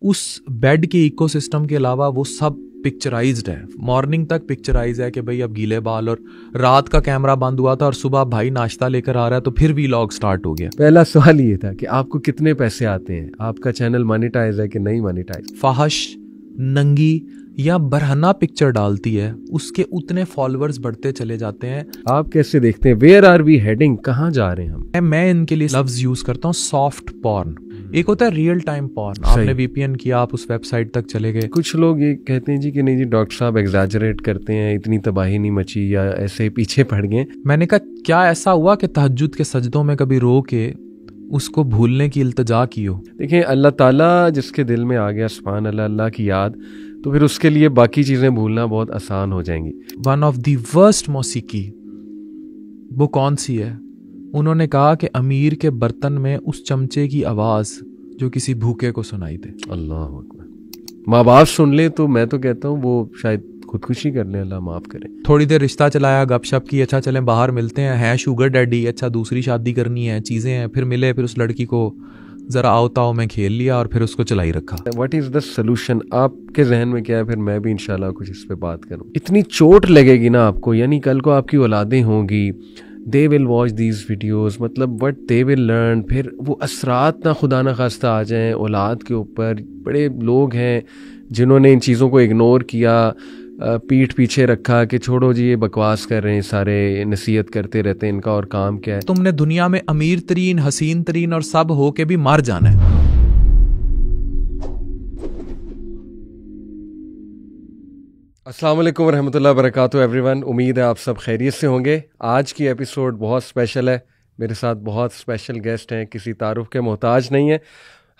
उस बेड के इकोसिस्टम के अलावा वो सब पिक्चराइज्ड है, मॉर्निंग तक पिक्चराइज है कि भाई अब गीले बाल, और रात का कैमरा बंद हुआ था और सुबह भाई नाश्ता लेकर आ रहा है तो फिर व्लॉग स्टार्ट हो गया। पहला सवाल ये था कि आपको कितने पैसे आते हैं, आपका चैनल मोनेटाइज है कि नहीं मोनेटाइज? फाहश, नंगी या बरहना पिक्चर डालती है उसके उतने फॉलोअर्स बढ़ते चले जाते हैं। आप कैसे देखते हैं, वेयर आर वी हेडिंग, कहाँ जा रहे हैं हम? मैं इनके लिए लफ्ज यूज करता हूँ सॉफ्ट पॉर्न, एक होता है रियल टाइम पॉर्न। आपने वीपीएन किया, आप उस वेबसाइट तक चले गए। कुछ लोग ये कहते हैं जी कि नहीं जी डॉक्टर साहब एग्जैजरेट करते हैं, इतनी तबाही नहीं मची या ऐसे पीछे पड़ गए। मैंने कहा क्या ऐसा हुआ कि तहज्जुद के सजदों में कभी रो के उसको भूलने की इल्तिजा की हो? देखिए अल्लाह ताला जिसके दिल में आ गया सुभान अल्लाह, अल्लाह की याद, तो फिर उसके लिए बाकी चीज़ें भूलना बहुत आसान हो जाएंगी। वन ऑफ द वर्स्ट मौसीकी वो कौन सी है? उन्होंने कहा कि अमीर के बर्तन में उस चमचे की आवाज़ जो किसी भूखे को सुनाई दे। अल्लाह अकबर। माँ बाप सुन ले तो मैं तो कहता हूँ वो शायद खुदकुशी कर ले, अल्लाह माफ़ करे। थोड़ी देर रिश्ता चलाया, गपशप की, अच्छा चलें बाहर मिलते हैं, है शुगर डैडी, अच्छा दूसरी शादी करनी है, चीज़ें हैं, फिर मिले, फिर उस लड़की को ज़रा आओ में खेल लिया और फिर उसको चलाई रखा। What is the solution? आपके जहन में क्या है? फिर मैं भी इंशाल्लाह कुछ इस पे बात करूँ। इतनी चोट लगेगी ना आपको, यानी कल को आपकी औलादें होंगी, they will watch these videos, मतलब वट दे विल लर्न, फिर वो असरात ना खुदा ना खास्ता आ जाएँ औलाद के ऊपर। बड़े लोग हैं जिन्होंने इन चीज़ों को इग्नोर किया, पीठ पीछे रखा कि छोड़ो जी ये बकवास कर रहे हैं सारे, नसीहत करते रहते हैं, इनका और काम क्या है। तुमने दुनिया में अमीर तरीन, हसीन तरीन और सब हो के भी मर जाना है। अस्सलाम वालेकुम रहमतुल्लाहि व बरकातुहू एवरीवन, उम्मीद है आप सब खैरियत से होंगे। आज की एपिसोड बहुत स्पेशल है, मेरे साथ बहुत स्पेशल गेस्ट हैं, किसी तारुफ के मोहताज नहीं है।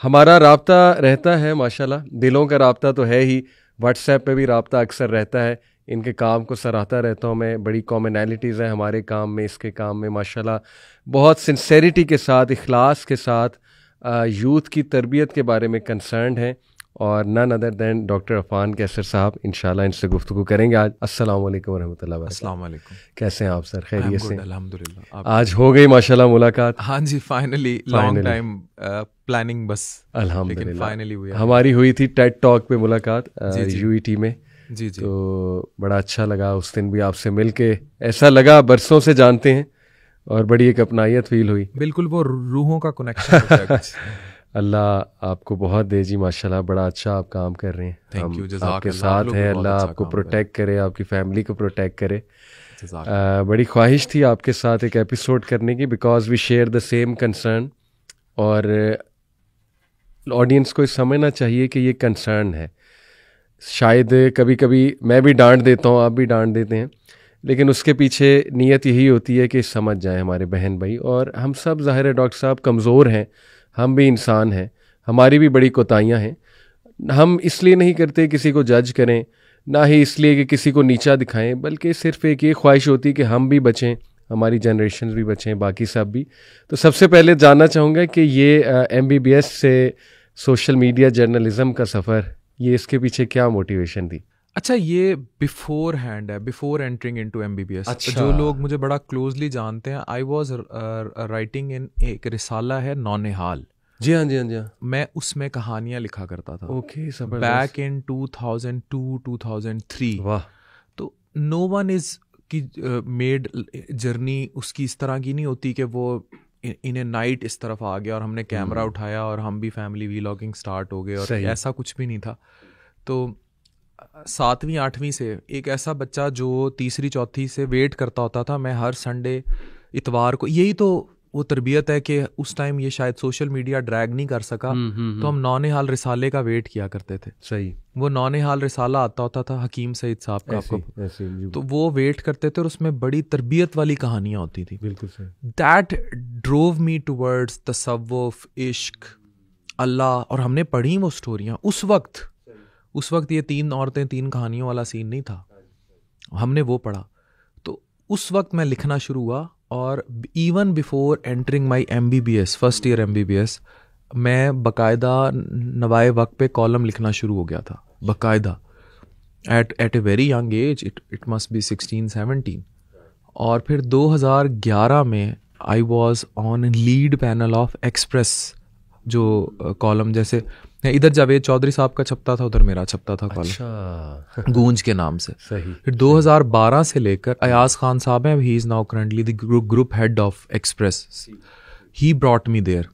हमारा राब्ता रहता है माशाल्लाह, दिलों का राब्ता तो है ही, व्हाट्सएप पे भी राब्ता अक्सर रहता है। इनके काम को सराहता रहता हूँ मैं, बड़ी कॉमनैलिटीज़ हैं हमारे काम में, इसके काम में माशाल्लाह। बहुत सिंसेरिटी के साथ, इखलास के साथ यूथ की तरबियत के बारे में कंसर्न हैं, और none other than doctor Afan Qaiser साहब। इंशाल्लाह इनसे गुफ्तगू करेंगे आज। अस्सलाम वालेकुम वरहमतुल्लाहि वबरकातुहू। अस्सलाम वालेकुम। कैसे हैं आप सर? खैरियत से? अल्हम्दुलिल्लाह। आज हो गई माशाल्लाह मुलाकात। हाँ जी, फाइनली लॉन्ग टाइम प्लानिंग, बस अल्हम्दुलिल्लाह फाइनली हुई। हमारी हुई थी टेड टॉक पे मुलाकात यूईटी में। जी। तो बड़ा अच्छा लगा उस दिन भी आपसे मिल के, ऐसा लगा बरसों से जानते हैं, और बड़ी एक अपनायत फील हुई। बिल्कुल वो रूहों का कनेक्शन होता है कुछ। अल्लाह आपको बहुत दे जी माशाल्लाह, बड़ा अच्छा आप काम कर रहे हैं। थैंक यू, आपके साथ हैं, अल्लाह आपको प्रोटेक्ट करे, आपकी फैमिली को प्रोटेक्ट करे। बड़ी ख्वाहिश थी आपके साथ एक एपिसोड करने की, because we share the same concern, और ऑडियंस को समझना चाहिए कि ये कंसर्न है। शायद कभी कभी मैं भी डांट देता हूँ, आप भी डांट देते हैं, लेकिन उसके पीछे नीयत यही होती है कि समझ जाएं हमारे बहन भाई। और हम सब ज़ाहिर है डॉक्टर साहब कमज़ोर हैं, हम भी इंसान हैं, हमारी भी बड़ी कोताहियाँ हैं। हम इसलिए नहीं करते किसी को जज करें, ना ही इसलिए कि किसी को नीचा दिखाएं, बल्कि सिर्फ एक ये ख्वाहिश होती है कि हम भी बचें, हमारी जनरेशन भी बचें, बाकी सब भी। तो सबसे पहले जानना चाहूँगा कि ये MBBS से सोशल मीडिया जर्नलिज़म का सफ़र, ये इसके पीछे क्या मोटिवेशन थी? अच्छा, ये बिफोर हैंड है, बिफोर एंटरिंग इनटू MBBS। अच्छा। जो लोग मुझे बड़ा क्लोजली जानते हैं, आई वाज राइटिंग इन, एक रिसाला है नौनिहाल। जी हाँ जी हाँ जी हाँ। मैं उसमें कहानियाँ लिखा करता था। Okay, back in 2002-2003। वाह। तो नो वन इज की मेड जर्नी उसकी इस तरह की नहीं होती कि वो इन ए नाइट इस तरफ आ गया और हमने कैमरा उठाया और हम भी फैमिली व्लॉगिंग स्टार्ट हो गए, और ऐसा कुछ भी नहीं था। तो 7वीं 8वीं से एक ऐसा बच्चा जो 3री 4थी से वेट करता होता था, मैं हर संडे इतवार को, यही तो वो तरबियत है कि उस टाइम ये शायद सोशल मीडिया ड्रैग नहीं कर सका, तो हम नौनिहाल रिसाले का वेट किया करते थे। सही। वो नौनिहाल रिसाला आता होता था हकीम सईद साहब का, आपको तो वो वेट करते थे, और उसमें बड़ी तरबियत वाली कहानियां होती थी। बिल्कुल सही। दैट ड्रोव मी टुवर्ड्स तसव्वुफ, इश्क, अल्लाह। और हमने पढ़ी वो स्टोरियां उस वक्त ये 3 औरतें 3 कहानियों वाला सीन नहीं था, हमने वो पढ़ा। तो उस वक्त मैं लिखना शुरू हुआ, और इवन बिफोर एंटरिंग माई MBBS, फर्स्ट ईयर MBBS, मैं बाकायदा नवाए वक्त पे कॉलम लिखना शुरू हो गया था, बाकायदा, at a very young age, it must be 16-17। और फिर 2011 में I was on lead panel of Express, जो कॉलम, जैसे इधर जावेद चौधरी साहब का छपता था, उधर मेरा छपता था कॉलम। अच्छा। गूंज के नाम से। सही। फिर 2012 से लेकर अयाज खान साहब हैं, he is now currently the group head of Express, he brought me there.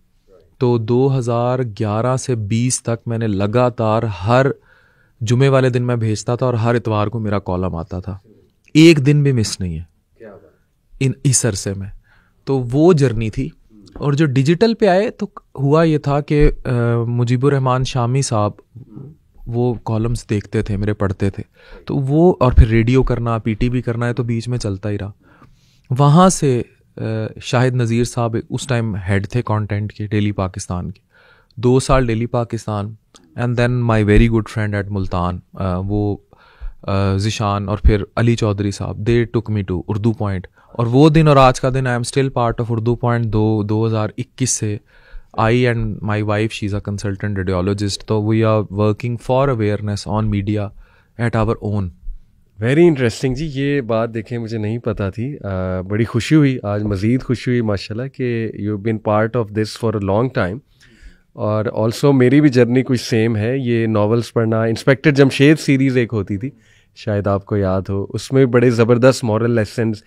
तो 2011 से 20 तक मैंने लगातार हर जुमे वाले दिन मैं भेजता था और हर इतवार को मेरा कॉलम आता था, एक दिन भी मिस नहीं है इस अरसे में। तो वो जर्नी थी। और जो डिजिटल पे आए तो हुआ ये था कि मुजीबुर रहमान शामी साहब वो कॉलम्स देखते थे मेरे, पढ़ते थे, तो वो, और फिर रेडियो करना, पीटीवी करना है, तो बीच में चलता ही रहा। वहाँ से शाहिद नज़ीर साहब उस टाइम हेड थे कंटेंट के डेली पाकिस्तान के, 2 साल Daily Pakistan, and then my very good friend at Multan, वो ज़िशान और फिर अली चौधरी साहब, they took me to Urdu Point. और वो दिन और आज का दिन I am still part of Urdu Point. 2021 से I and my wife, she is a consultant radiologist, तो we are working for awareness on media at our own. Very interesting जी, ये बात देखें मुझे नहीं पता थी। बड़ी खुशी हुई, आज मज़ीद खुशी हुई माशाल्लाह कि you been part of this for a long time. और ऑल्सो मेरी भी जर्नी कुछ सेम है, ये नॉवेल्स पढ़ना। इंस्पेक्टर जमशेद सीरीज़ एक होती थी, शायद आपको याद हो, उसमें बड़े ज़बरदस्त मॉरल लेसन्स,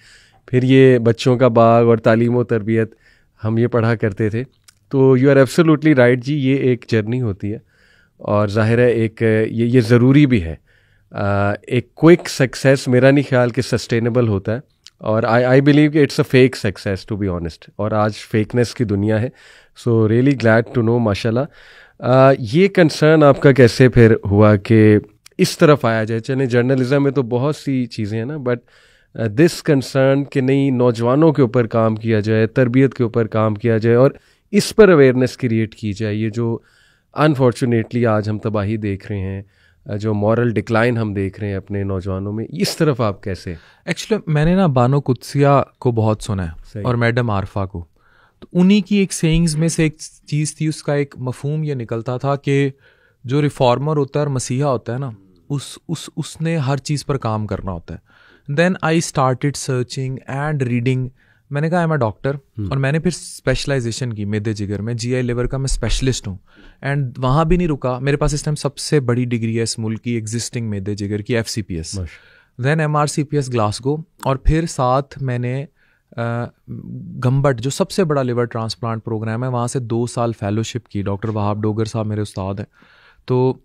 फिर ये बच्चों का बाग और तालीम व तरबियत, हम ये पढ़ा करते थे। तो यू आर एब्सोल्युटली राइट जी, ये एक जर्नी होती है और ज़ाहिर है एक ये ज़रूरी भी है। एक क्विक सक्सेस मेरा नहीं ख्याल कि सस्टेनेबल होता है, और आई बिलीव कि it's a fake success to be honest, और आज फेकनेस की दुनिया है। So really glad to know माशाल्लाह। ये कंसर्न आपका कैसे फिर हुआ कि इस तरफ आया जाए? चले जर्नलिज्म में तो बहुत सी चीज़ें हैं ना, बट दिस कंसर्न कि नहीं, नौजवानों के ऊपर काम किया जाए, तरबियत के ऊपर काम किया जाए और इस पर अवेयरनेस क्रिएट की जाए। ये जो अनफॉर्चुनेटली आज हम तबाही देख रहे हैं, जो मॉरल डिक्लाइन हम देख रहे हैं अपने नौजवानों में, इस तरफ आप कैसे? एक्चुअली मैंने ना बानो कुदसिया को बहुत सुना है और मैडम आरफा को, तो उन्हीं की एक सेइंग्स में से एक चीज़ थी, उसका एक मफहूम ये निकलता था कि जो रिफॉर्मर होता है और मसीहा होता है ना, उसने हर चीज़ पर काम करना होता है। Then I started searching and reading. मैंने कहा आई एम अ डॉक्टर, और मैंने फिर स्पेशलाइजेशन की मेदे जिगर में, जीआई लिवर का मैं स्पेशलिस्ट हूँ। एंड वहाँ भी नहीं रुका, मेरे पास इस टाइम सबसे बड़ी डिग्री है इस मुल्क की एग्जिस्टिंग मेदे जिगर की, FCPS, देन MRCPS ग्लासगो, और फिर साथ मैंने गम्बट जो सबसे बड़ा लिवर ट्रांसप्लांट प्रोग्राम है, वहाँ से 2 साल फेलोशिप की। डॉक्टर वहाब डोगर साहब मेरे उस्ताद हैं। तो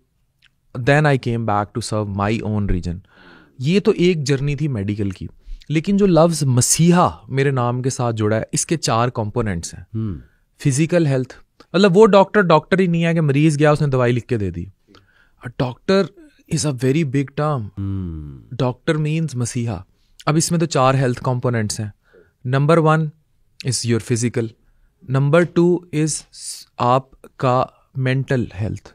then I came back to serve my own region. ये तो एक जर्नी थी मेडिकल की, लेकिन जो लफ्ज़ मसीहा मेरे नाम के साथ जुड़ा है, इसके 4 कंपोनेंट्स हैं। फिजिकल हेल्थ, मतलब वो डॉक्टर ही नहीं है कि मरीज गया उसने दवाई लिख के दे दी। Doctor is a very big term. Doctor means मसीहा। अब इसमें तो 4 हेल्थ कंपोनेंट्स हैं। Number 1 is your physical, number 2 is आपका मेंटल हेल्थ,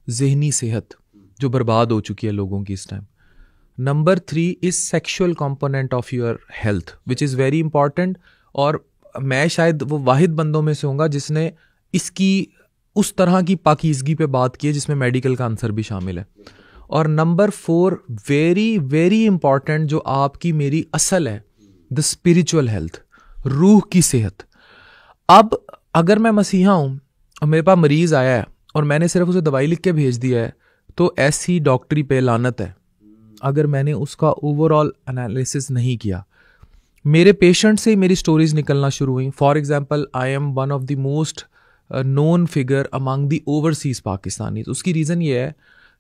जहनी सेहत जो बर्बाद हो चुकी है लोगों की इस time. Number 3 is sexual component of your health which is very important, और मैं शायद वो वाहिद बंदों में से होऊंगा जिसने इसकी उस तरह की पाकीज़गी पे बात की है जिसमें मेडिकल का आंसर भी शामिल है। और नंबर 4 वेरी वेरी इंपॉर्टेंट, जो आपकी मेरी असल है, द स्पिरिचुअल हेल्थ, रूह की सेहत। अब अगर मैं मसीहा हूँ और मेरे पास मरीज आया है और मैंने सिर्फ उसे दवाई लिख के भेज दिया है, तो ऐसी डॉक्टरी पे लानत है अगर मैंने उसका ओवरऑल एनालिसिस नहीं किया। मेरे पेशेंट से ही मेरी स्टोरीज निकलना शुरू हुई। For example, I am one of the most known figure among the overseas Pakistani. तो उसकी रीज़न ये है,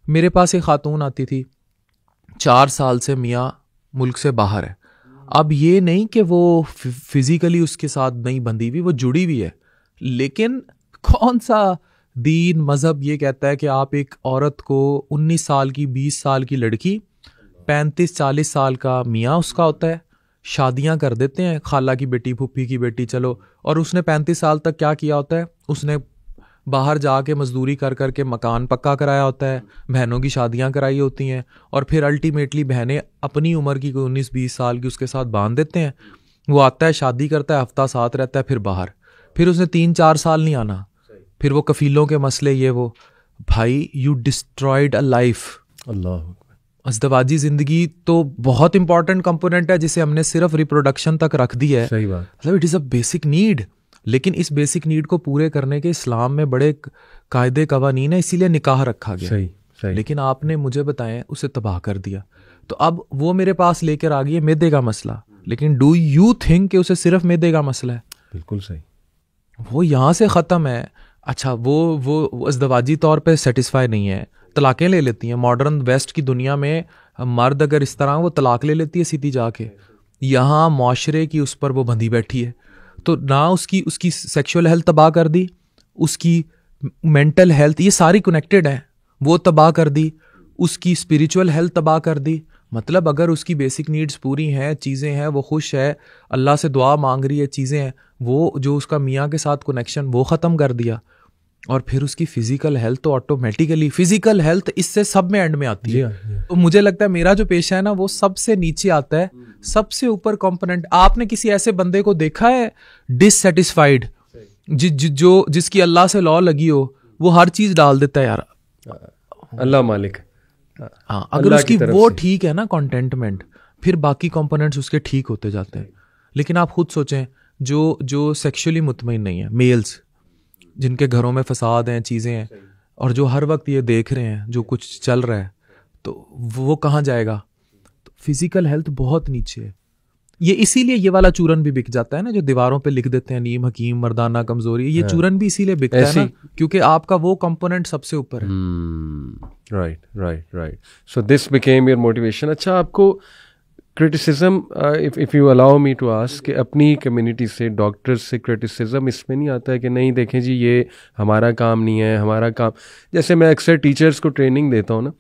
मेरे पास एक खातून आती थी, 4 साल से मियाँ मुल्क से बाहर है। अब ये नहीं कि वो फिजिकली उसके साथ नहीं बंधी हुई, वो जुड़ी हुई है, लेकिन कौन सा दीन मज़हब ये कहता है कि आप एक औरत को 19 साल की, 20 साल की लड़की, 35-40 साल का मियाँ उसका होता है, शादियां कर देते हैं, खाला की बेटी, फूफी की बेटी, चलो, और उसने 35 साल तक क्या किया होता है? उसने बाहर जाके मजदूरी कर करके मकान पक्का कराया होता है, बहनों की शादियां कराई होती हैं, और फिर अल्टीमेटली बहनें अपनी उम्र की 19-20 साल की उसके साथ बांध देते हैं। वो आता है, शादी करता है, हफ्ता साथ रहता है, फिर बाहर, फिर उसने 3-4 साल नहीं आना, फिर वो कफीलों के मसले, ये वो। भाई, यू डिस्ट्रॉयड अ लाइफ। अल्लाह। अज़दवाजी ज़िंदगी तो बहुत इंपॉर्टेंट कंपोनेंट है जिसे हमने सिर्फ रिप्रोडक्शन तक रख दी है। सही बात। मतलब it is a basic need. लेकिन इस बेसिक नीड को पूरे करने के इस्लाम में बड़े कायदे कवानीन है, इसीलिए निकाह रखा गया। सही। लेकिन आपने मुझे बताएं उसे तबाह कर दिया। तो अब वो मेरे पास लेकर आ गई है मैदे का मसला, लेकिन डू यू थिंक कि उसे सिर्फ मैदे का मसला है? बिल्कुल सही। वो यहाँ से ख़त्म है। अच्छा, वो अज़दवाजी तौर पे सेटिस्फाई नहीं है, तलाक़ें ले लेती हैं। मॉडर्न वेस्ट की दुनिया में मर्द अगर इस तरह वो तलाक ले लेती है सीधी जाके, यहाँ माशरे की उस पर वो बंधी बैठी है। तो ना उसकी सेक्सुअल हेल्थ तबाह कर दी, उसकी मेंटल हेल्थ, ये सारी कनेक्टेड है, वो तबाह कर दी, उसकी स्पिरिचुअल हेल्थ तबाह कर दी। मतलब अगर उसकी बेसिक नीड्स पूरी हैं, चीज़ें हैं, वो खुश है, अल्लाह से दुआ मांग रही है, चीज़ें हैं, वो जो उसका मियाँ के साथ कनेक्शन वो ख़त्म कर दिया। और फिर उसकी फिजिकल हेल्थ तो ऑटोमेटिकली, फिजिकल हेल्थ इससे सब में एंड में आती है। तो मुझे लगता है मेरा जो पेशा है ना वो सबसे नीचे आता है, सबसे ऊपर कंपोनेंट। आपने किसी ऐसे बंदे को देखा है डिससेटिस्फाइड, जिसकी अल्लाह से लॉ लगी हो, वो हर चीज डाल देता है यार, अल्लाह मालिक। हाँ, अगर उसकी वो ठीक है ना कंटेंटमेंट, फिर बाकी कंपोनेंट्स उसके ठीक होते जाते हैं। लेकिन आप खुद सोचें, जो सेक्सुअली मुतमईन नहीं है, मेल्स जिनके घरों में फसाद हैं, चीज़ें हैं, और जो हर वक्त ये देख रहे हैं जो कुछ चल रहा है, तो वो कहाँ जाएगा? तो फिजिकल हेल्थ बहुत नीचे है। ये इसीलिए ये वाला चूरन भी बिक जाता है ना, जो दीवारों पे लिख देते हैं नीम हकीम मर्दाना कमजोरी, ये चूरन भी इसीलिए बिकता है ना, क्योंकि आपका वो कंपोनेंट सबसे ऊपर है। Right. So this became your motivation. अच्छा, आपको criticism, if you allow me to ask, कि अपनी कम्युनिटी से, डॉक्टर्स से क्रिटिसिज्म इसमें नहीं आता है कि नहीं देखें जी ये हमारा काम नहीं है, हमारा काम, जैसे मैं अक्सर टीचर्स को ट्रेनिंग देता हूँ ना,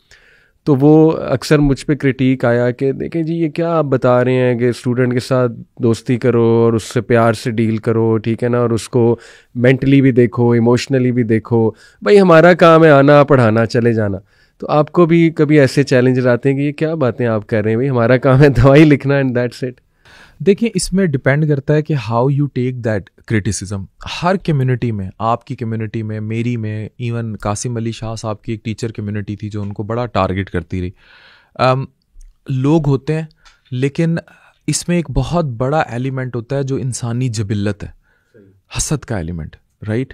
तो वो अक्सर मुझ पे क्रिटिक आया कि देखें जी ये क्या आप बता रहे हैं कि स्टूडेंट के साथ दोस्ती करो और उससे प्यार से डील करो, ठीक है ना, और उसको मेंटली भी देखो, इमोशनली भी देखो, भाई हमारा काम है आना पढ़ाना चले जाना। तो आपको भी कभी ऐसे चैलेंजेस आते हैं कि ये क्या बातें आप कर रहे हैं, भाई हमारा काम है दवाई लिखना एंड दैट्स इट? देखिए, इसमें डिपेंड करता है कि how you take that criticism. हर कम्युनिटी में, आपकी कम्युनिटी में, मेरी में, इवन कासिम अली शाह साहब की एक टीचर कम्युनिटी थी जो उनको बड़ा टारगेट करती रही। लोग होते हैं, लेकिन इसमें एक बहुत बड़ा एलिमेंट होता है जो इंसानी जबिल्लत है, हसद का एलिमेंट, राइट?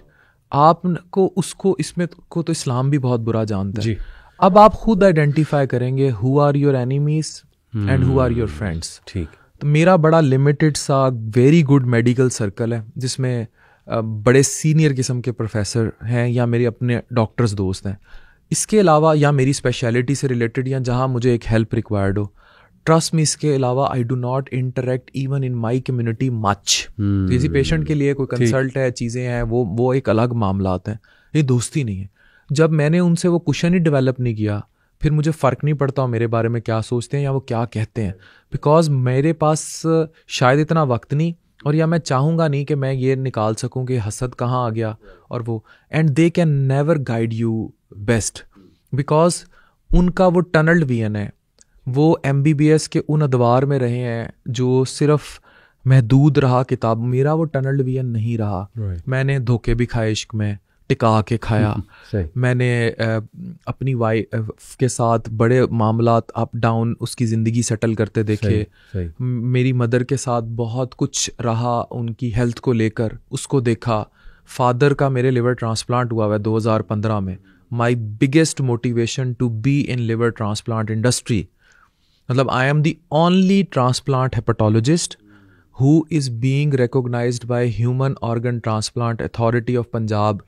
आपको उसको इसमें को तो इस्लाम भी बहुत बुरा जानता है। अब आप खुद आइडेंटिफाई करेंगे who are your enemies and who are your friends. ठीक। तो मेरा बड़ा लिमिटेड सा वेरी गुड मेडिकल सर्कल है, जिसमें बड़े सीनियर किस्म के प्रोफेसर हैं या मेरे अपने डॉक्टर्स दोस्त हैं। इसके अलावा या मेरी स्पेशलिटी से रिलेटेड या जहाँ मुझे एक हेल्प रिक्वायर्ड हो, ट्रस्ट में, इसके अलावा I do not interact even in my community much. किसी पेशेंट के लिए कोई कंसल्ट है, चीज़ें हैं, वो एक अलग मामला आता है, ये दोस्ती नहीं है। जब मैंने उनसे वो क्वेश्चन ही डेवलप नहीं किया, फिर मुझे फ़र्क नहीं पड़ता मेरे बारे में क्या सोचते हैं या वो क्या कहते हैं, बिकॉज मेरे पास शायद इतना वक्त नहीं, और या मैं चाहूँगा नहीं कि मैं ये निकाल सकूँ कि हसद कहाँ आ गया और वो, and they can never guide you best, because उनका वो टनल्ड विजन है। वो MBBS के उन अदवार में रहे हैं जो सिर्फ महदूद रहा किताब, मेरा वो टनल्ड विजन नहीं रहा। मैंने धोखे भी खाए इश्क में, टिका के खाया। मैंने अपनी वाइफ के साथ बड़े मामलात अप डाउन उसकी ज़िंदगी सेटल करते देखे। मेरी मदर के साथ बहुत कुछ रहा उनकी हेल्थ को लेकर, उसको देखा। फादर का मेरे लिवर ट्रांसप्लांट हुआ है 2015 में। My biggest motivation to be in liver transplant industry, मतलब I am the only transplant hepatologist who is being recognised by human organ transplant authority of Punjab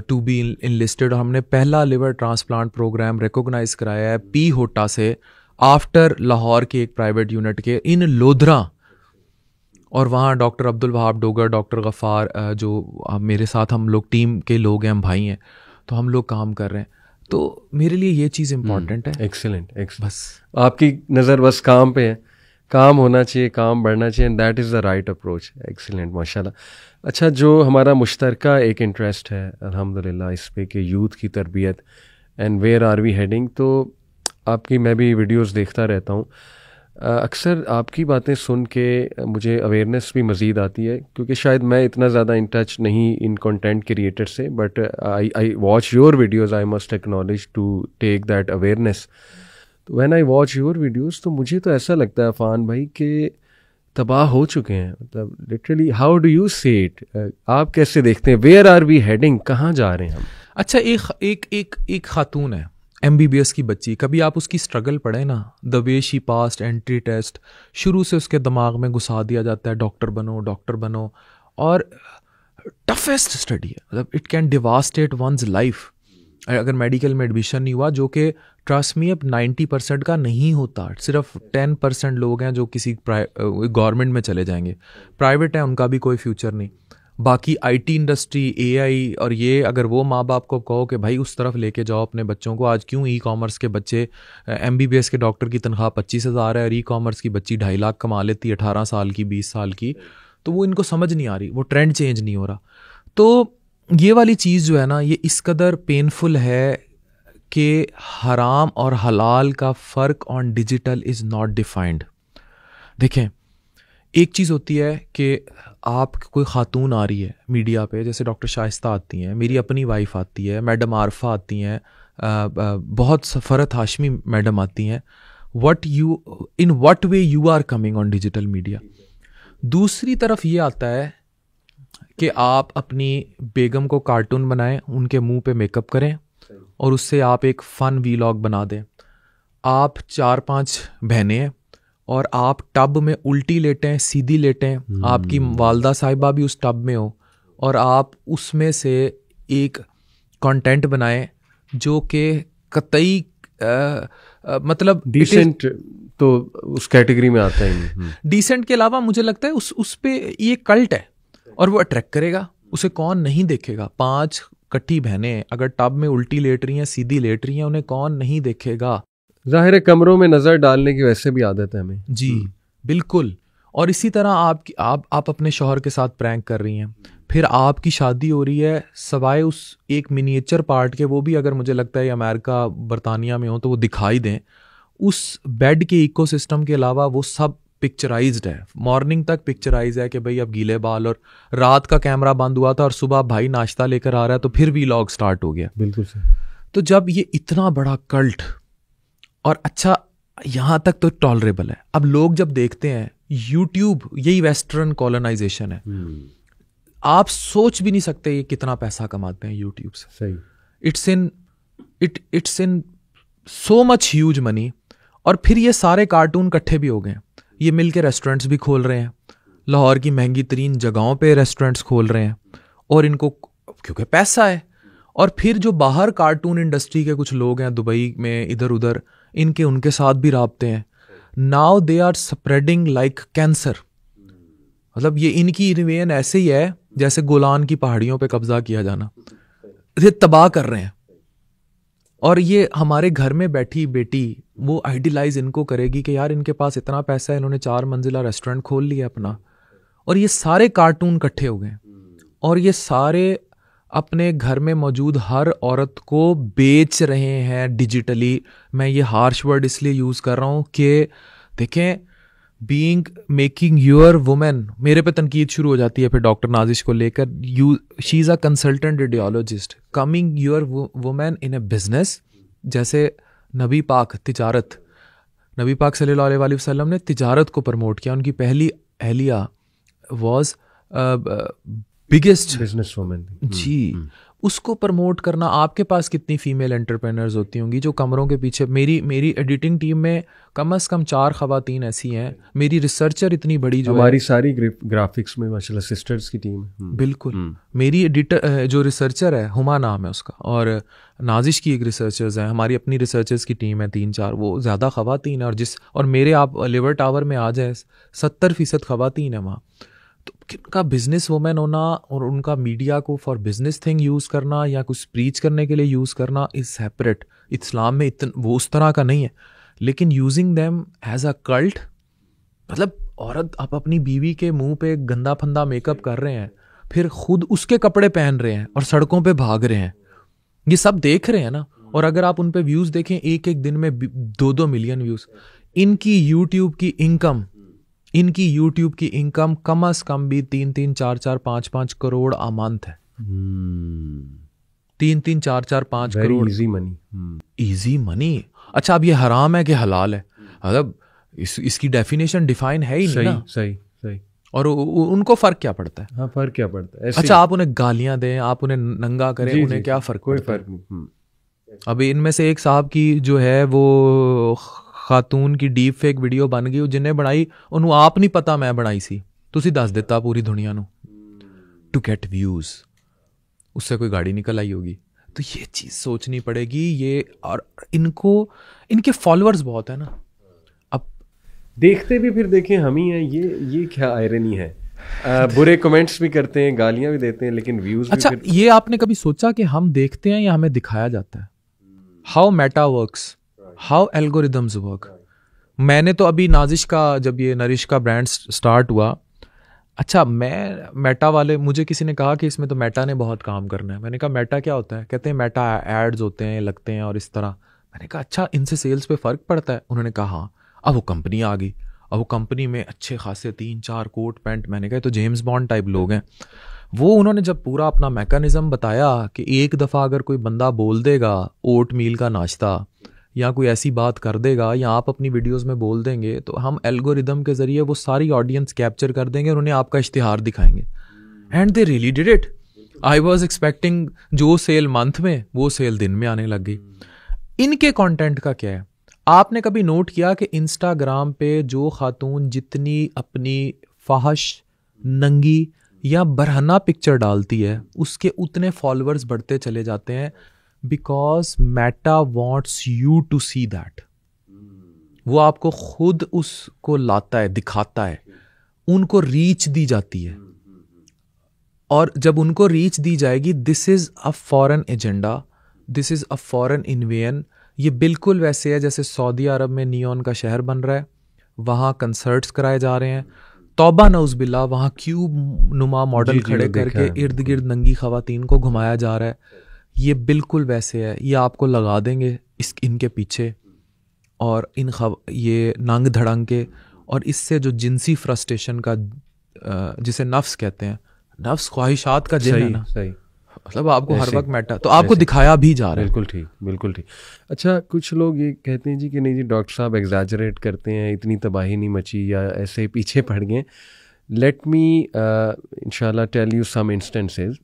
to be enlisted. और हमने पहला liver transplant program recognise कराया है P होटा से, after Lahore के एक private unit के इन लोधरा। और वहाँ डॉक्टर अब्दुल वहाब डोगर, डॉक्टर गफ़ार, जो मेरे साथ हम लोग टीम के लोग हैं, हम भाई हैं, तो हम लोग काम कर रहे हैं। तो मेरे लिए ये चीज़ इम्पॉर्टेंट है। एक्सीलेंट। बस आपकी नज़र बस काम पे है, काम होना चाहिए, काम बढ़ना चाहिए, and that is the right approach. Excellent, माशाल्लाह। अच्छा, जो हमारा मुश्तरका एक इंटरेस्ट है अल्हम्दुलिल्लाह इस पे कि यूथ की तरबियत and where are we heading, तो आपकी मैं भी वीडियोस देखता रहता हूँ। अक्सर आपकी बातें सुन के मुझे अवेयरनेस भी मज़ीद आती है, क्योंकि शायद मैं इतना ज़्यादा इन टच नहीं इन कंटेंट क्रिएटर से, but I watch your videos, I must acknowledge to take that awareness. तो when I watch your videos, तो मुझे तो ऐसा लगता है अफान भाई कि तबाह हो चुके हैं, मतलब लिटरली। हाउ डू यू से इट, आप कैसे देखते हैं, वेयर आर वी हेडिंग, कहाँ जा रहे हैं हम? अच्छा, एक खातून है MBBS की बच्ची, कभी आप उसकी स्ट्रगल पढ़े ना, the way she passed entry test, शुरू से उसके दिमाग में घुसा दिया जाता है डॉक्टर बनो डॉक्टर बनो, और टफेस्ट स्टडी है, मतलब इट कैन डिवास्टेट वंस लाइफ अगर मेडिकल में एडमिशन नहीं हुआ, जो कि ट्रस्ट मी अब 90% का नहीं होता, सिर्फ 10% लोग हैं जो किसी गवर्नमेंट में चले जाएंगे, प्राइवेट है उनका भी कोई फ्यूचर नहीं। बाकी IT इंडस्ट्री, AI और ये, अगर वो माँ बाप को कहो कि भाई उस तरफ लेके जाओ अपने बच्चों को, आज क्यों E-कॉमर्स के बच्चे, MBBS के डॉक्टर की तनख्वाह 25,000 है और E-कॉमर्स की बच्ची 2.5 लाख कमा लेती है, 18 साल की, 20 साल की, तो वो इनको समझ नहीं आ रही, वो ट्रेंड चेंज नहीं हो रहा। तो ये वाली चीज़ जो है ना, ये इस कदर पेनफुल है कि हराम और हलाल का फ़र्क on digital is not defined. देखें, एक चीज़ होती है कि आप कोई खातून आ रही है मीडिया पे, जैसे डॉक्टर शाइस्ता आती हैं, मेरी अपनी वाइफ आती है, मैडम आरफा आती हैं, बहुत फरत हाशमी मैडम आती हैं, in what way you are coming on digital media. दूसरी तरफ ये आता है कि आप अपनी बेगम को कार्टून बनाएं, उनके मुंह पे मेकअप करें और उससे आप एक फ़न वीलॉग बना दें। आप 4-5 बहनें हैं और आप टब में उल्टी लेटें, सीधी लेटें, आपकी वालदा साहिबा भी उस टब में हो, और आप उसमें से एक कंटेंट बनाएं जो कि कतई मतलब डिसेंट, तो उस कैटेगरी में आता है। डिसेंट के अलावा मुझे लगता है उस पे ये कल्ट है और वो अट्रैक्ट करेगा, उसे कौन नहीं देखेगा। 5 कट्ठी बहनें अगर टब में उल्टी लेट रही हैं, सीधी लेट रही हैं, उन्हें कौन नहीं देखेगा। जाहिर है कमरों में नज़र डालने की वैसे भी आदत है हमें। जी बिल्कुल। और इसी तरह आप अपने शौहर के साथ प्रैंक कर रही हैं, फिर आपकी शादी हो रही है, सवाए उस एक मिनिएचर पार्ट के, वो भी अगर मुझे लगता है अमेरिका बरतानिया में हो तो वो दिखाई दें, उस बेड के इकोसिस्टम के अलावा वो सब पिक्चराइज्ड है, मॉर्निंग तक पिक्चराइज है कि भाई अब गीले बाल, और रात का कैमरा बंद हुआ था और सुबह भाई नाश्ता लेकर आ रहा है तो फिर वीलॉग स्टार्ट हो गया। बिल्कुल सही। तो जब ये इतना बड़ा कल्ट, और अच्छा यहाँ तक तो टॉलरेबल है, अब लोग जब देखते हैं यूट्यूब, यही वेस्टर्न कॉलोनाइजेशन है, आप सोच भी नहीं सकते ये कितना पैसा कमाते हैं यूट्यूब से। सही। It's in so much huge money. और फिर ये सारे कार्टून इकट्ठे भी हो गए, ये मिल के रेस्टोरेंट्स भी खोल रहे हैं, लाहौर की महंगी तरीन जगहों पे रेस्टोरेंट्स खोल रहे हैं, और इनको क्योंकि पैसा है। और फिर जो बाहर कार्टून इंडस्ट्री के कुछ लोग हैं दुबई में, इधर उधर, इनके उनके साथ भी राब्ते हैं। Now they are spreading like cancer. मतलब ये इनकी इन्वेन ऐसे ही है जैसे गोलान की पहाड़ियों पे कब्जा किया जाना, ये तबाह कर रहे हैं। और ये हमारे घर में बैठी बेटी वो आइडियलाइज इनको करेगी कि यार इनके पास इतना पैसा है, इन्होंने 4 मंजिला रेस्टोरेंट खोल लिया अपना, और ये सारे कार्टून इकट्ठे हो गए, और ये सारे अपने घर में मौजूद हर औरत को बेच रहे हैं डिजिटली। मैं ये हार्श वर्ड इसलिए यूज़ कर रहा हूँ कि देखें, बीइंग मेकिंग योर वुमेन, मेरे पे तनकीद शुरू हो जाती है फिर डॉक्टर नाजिश को लेकर, she is a consultant radiologist, coming your women in A business. जैसे नबी पाक तिजारत, नबी पाक सल्लल्लाहु अलैहि वसल्लम ने तिजारत को प्रमोट किया, उनकी पहली अहलिया वॉज बिगेस्ट बिजनेस वुमेन। जी, उसको प्रमोट करना। आपके पास कितनी फीमेल एंटरप्रेन्योर्स होती होंगी जो कमरों के पीछे, मेरी एडिटिंग टीम में कम से कम 4 खवातीन ऐसी हैं, मेरी रिसर्चर इतनी बड़ी जो हमारी सारी ग्राफिक्स में माशाल्लाह सिस्टर्स की टीम है। बिल्कुल। मेरी एडिटर जो रिसर्चर है, हुमा नाम है उसका, और नाजिश की एक रिसर्चर्स है, हमारी अपनी रिसर्चर्स की टीम है 3-4, वो ज़्यादा खवातीन है। और मेरे आप लिवर टावर में आ जाए 70% खवातीन है वहाँ। तो उनका बिजनेस वुमेन होना और उनका मीडिया को फॉर बिजनेस थिंग यूज़ करना या कुछ प्रीच करने के लिए यूज़ करना इज़ सेपरेट। इस्लाम में वो उस तरह का नहीं है, लेकिन using them as a cult, मतलब औरत आप अपनी बीवी के मुंह पे गंदा फंदा मेकअप कर रहे हैं, फिर खुद उसके कपड़े पहन रहे हैं और सड़कों पे भाग रहे हैं, ये सब देख रहे हैं ना। और अगर आप उन पे व्यूज़ देखें, एक दिन में 2-2 मिलियन व्यूज़। इनकी यूट्यूब की इनकम कम से कम भी 3-3, 4-4, 5-5 करोड़ आ मंथ है। 3-3, 4-4, 5 crore easy money. Easy money. अच्छा, अब ये हराम है कि हलाल है? मतलब इसकी डेफिनेशन डिफाइन है ही नहीं ना। सही सही। और उनको फर्क क्या पड़ता है? हाँ, फर्क क्या पड़ता है? अच्छा, आप उन्हें गालियां दें, आप उन्हें नंगा करें, उन्हें क्या फर्क? कोई फर्क नहीं। अभी इनमें से एक साहब की जो है वो खातून की डीप फेक वीडियो बन गई, जिन्हें बनाई उन्होंने आप नहीं पता मैं बनाई सी, तुसी दस देता पूरी दुनिया ਨੂੰ टू गेट व्यूज, उससे कोई गाड़ी निकल आई होगी। तो ये चीज़ सोचनी पड़ेगी ये। और इनके फॉलोअर्स बहुत है ना, अब देखते भी फिर देखें हम ही हैं। ये क्या आयरनी है। बुरे कमेंट्स भी करते हैं, गालियां भी देते हैं, लेकिन व्यूज। अच्छा, ये आपने कभी सोचा कि हम देखते हैं या हमें दिखाया जाता है? How Meta works, how algorithms work. मैंने तो अभी नाजिश का, जब ये नरिश का ब्रांड स्टार्ट हुआ, अच्छा मैं मेटा वाले, मुझे किसी ने कहा कि इसमें तो मेटा ने बहुत काम करना है। मैंने कहा मेटा क्या होता है? कहते हैं मेटा एड्स होते हैं, लगते हैं और इस तरह। मैंने कहा अच्छा, इनसे सेल्स पे फ़र्क पड़ता है? उन्होंने कहा हाँ। अब वो कंपनी आ गई, अब वो कंपनी में अच्छे खासे 3-4 कोट पैंट, मैंने कहा तो जेम्स बॉन्ड टाइप लोग हैं वो। उन्होंने जब पूरा अपना मैकेनिज़्म बताया कि एक दफ़ा अगर कोई बंदा बोल देगा ओट मील का नाश्ता, या कोई ऐसी बात कर देगा, या आप अपनी वीडियोस में बोल देंगे, तो हम एल्गोरिदम के ज़रिए वो सारी ऑडियंस कैप्चर कर देंगे और उन्हें आपका इश्तिहार दिखाएंगे। And they really did it. I was expecting जो सेल मंथ में, वो सेल दिन में आने लग गई। इनके कंटेंट का क्या है? आपने कभी नोट किया कि इंस्टाग्राम पे जो खातून जितनी अपनी फाहश, नंगी या बरहना पिक्चर डालती है, उसके उतने फॉलोअर्स बढ़ते चले जाते हैं? Because Meta wants you to see that. वो आपको खुद उसको लाता है, दिखाता है, उनको रीच दी जाती है। और जब उनको रीच दी जाएगी, this is a foreign agenda, this is a foreign invasion. ये बिल्कुल वैसे है जैसे सऊदी अरब में नियॉन का शहर बन रहा है, वहाँ कंसर्ट्स कराए जा रहे हैं, तौबा नौज़बिल्लाह, वहाँ क्यूब नुमा मॉडल खड़े करके इर्द गिर्द नंगी खवातीन को घुमाया जा रहा है। ये बिल्कुल वैसे है। ये आपको लगा देंगे इनके पीछे, और ये नंग धड़ंग के, और इससे जो जिनसी फ्रस्ट्रेशन का, जिसे नफ्स कहते हैं, नफ्स ख्वाहिशात का जिन है ना, सही। मतलब आपको हर वक्त मेटा, तो आपको दिखाया भी जा रहा है। बिल्कुल ठीक, बिल्कुल ठीक। अच्छा, कुछ लोग ये कहते हैं जी कि नहीं जी डॉक्टर साहब एग्जैजरेट करते हैं, इतनी तबाही नहीं मची या ऐसे पीछे पड़ गए। लेट मी इंशाल्लाह टेल यू सम इंस्टेंसेस।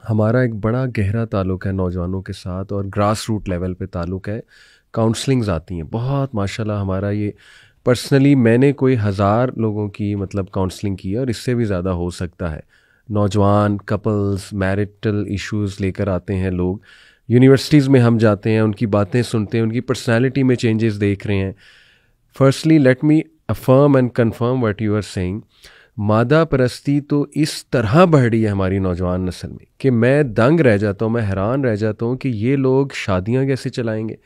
हमारा एक बड़ा गहरा ताल्लुक़ है नौजवानों के साथ, और ग्रास रूट लेवल पे ताल्लुक़ है। काउंसलिंग्स आती हैं बहुत, माशाल्लाह। हमारा ये पर्सनली मैंने कोई 1000 लोगों की मतलब काउंसलिंग की है, और इससे भी ज़्यादा हो सकता है। नौजवान कपल्स, मैरिटल इश्यूज़ लेकर आते हैं लोग। यूनिवर्सिटीज़ में हम जाते हैं, उनकी बातें सुनते हैं, उनकी पर्सनैलिटी में चेंजेस देख रहे हैं। Firstly let me affirm and confirm what you are saying. मादा परस्ती तो इस तरह बढ़ रही है हमारी नौजवान नस्ल में कि मैं दंग रह जाता हूँ, मैं हैरान रह जाता हूँ कि ये लोग शादियाँ कैसे चलाएंगे,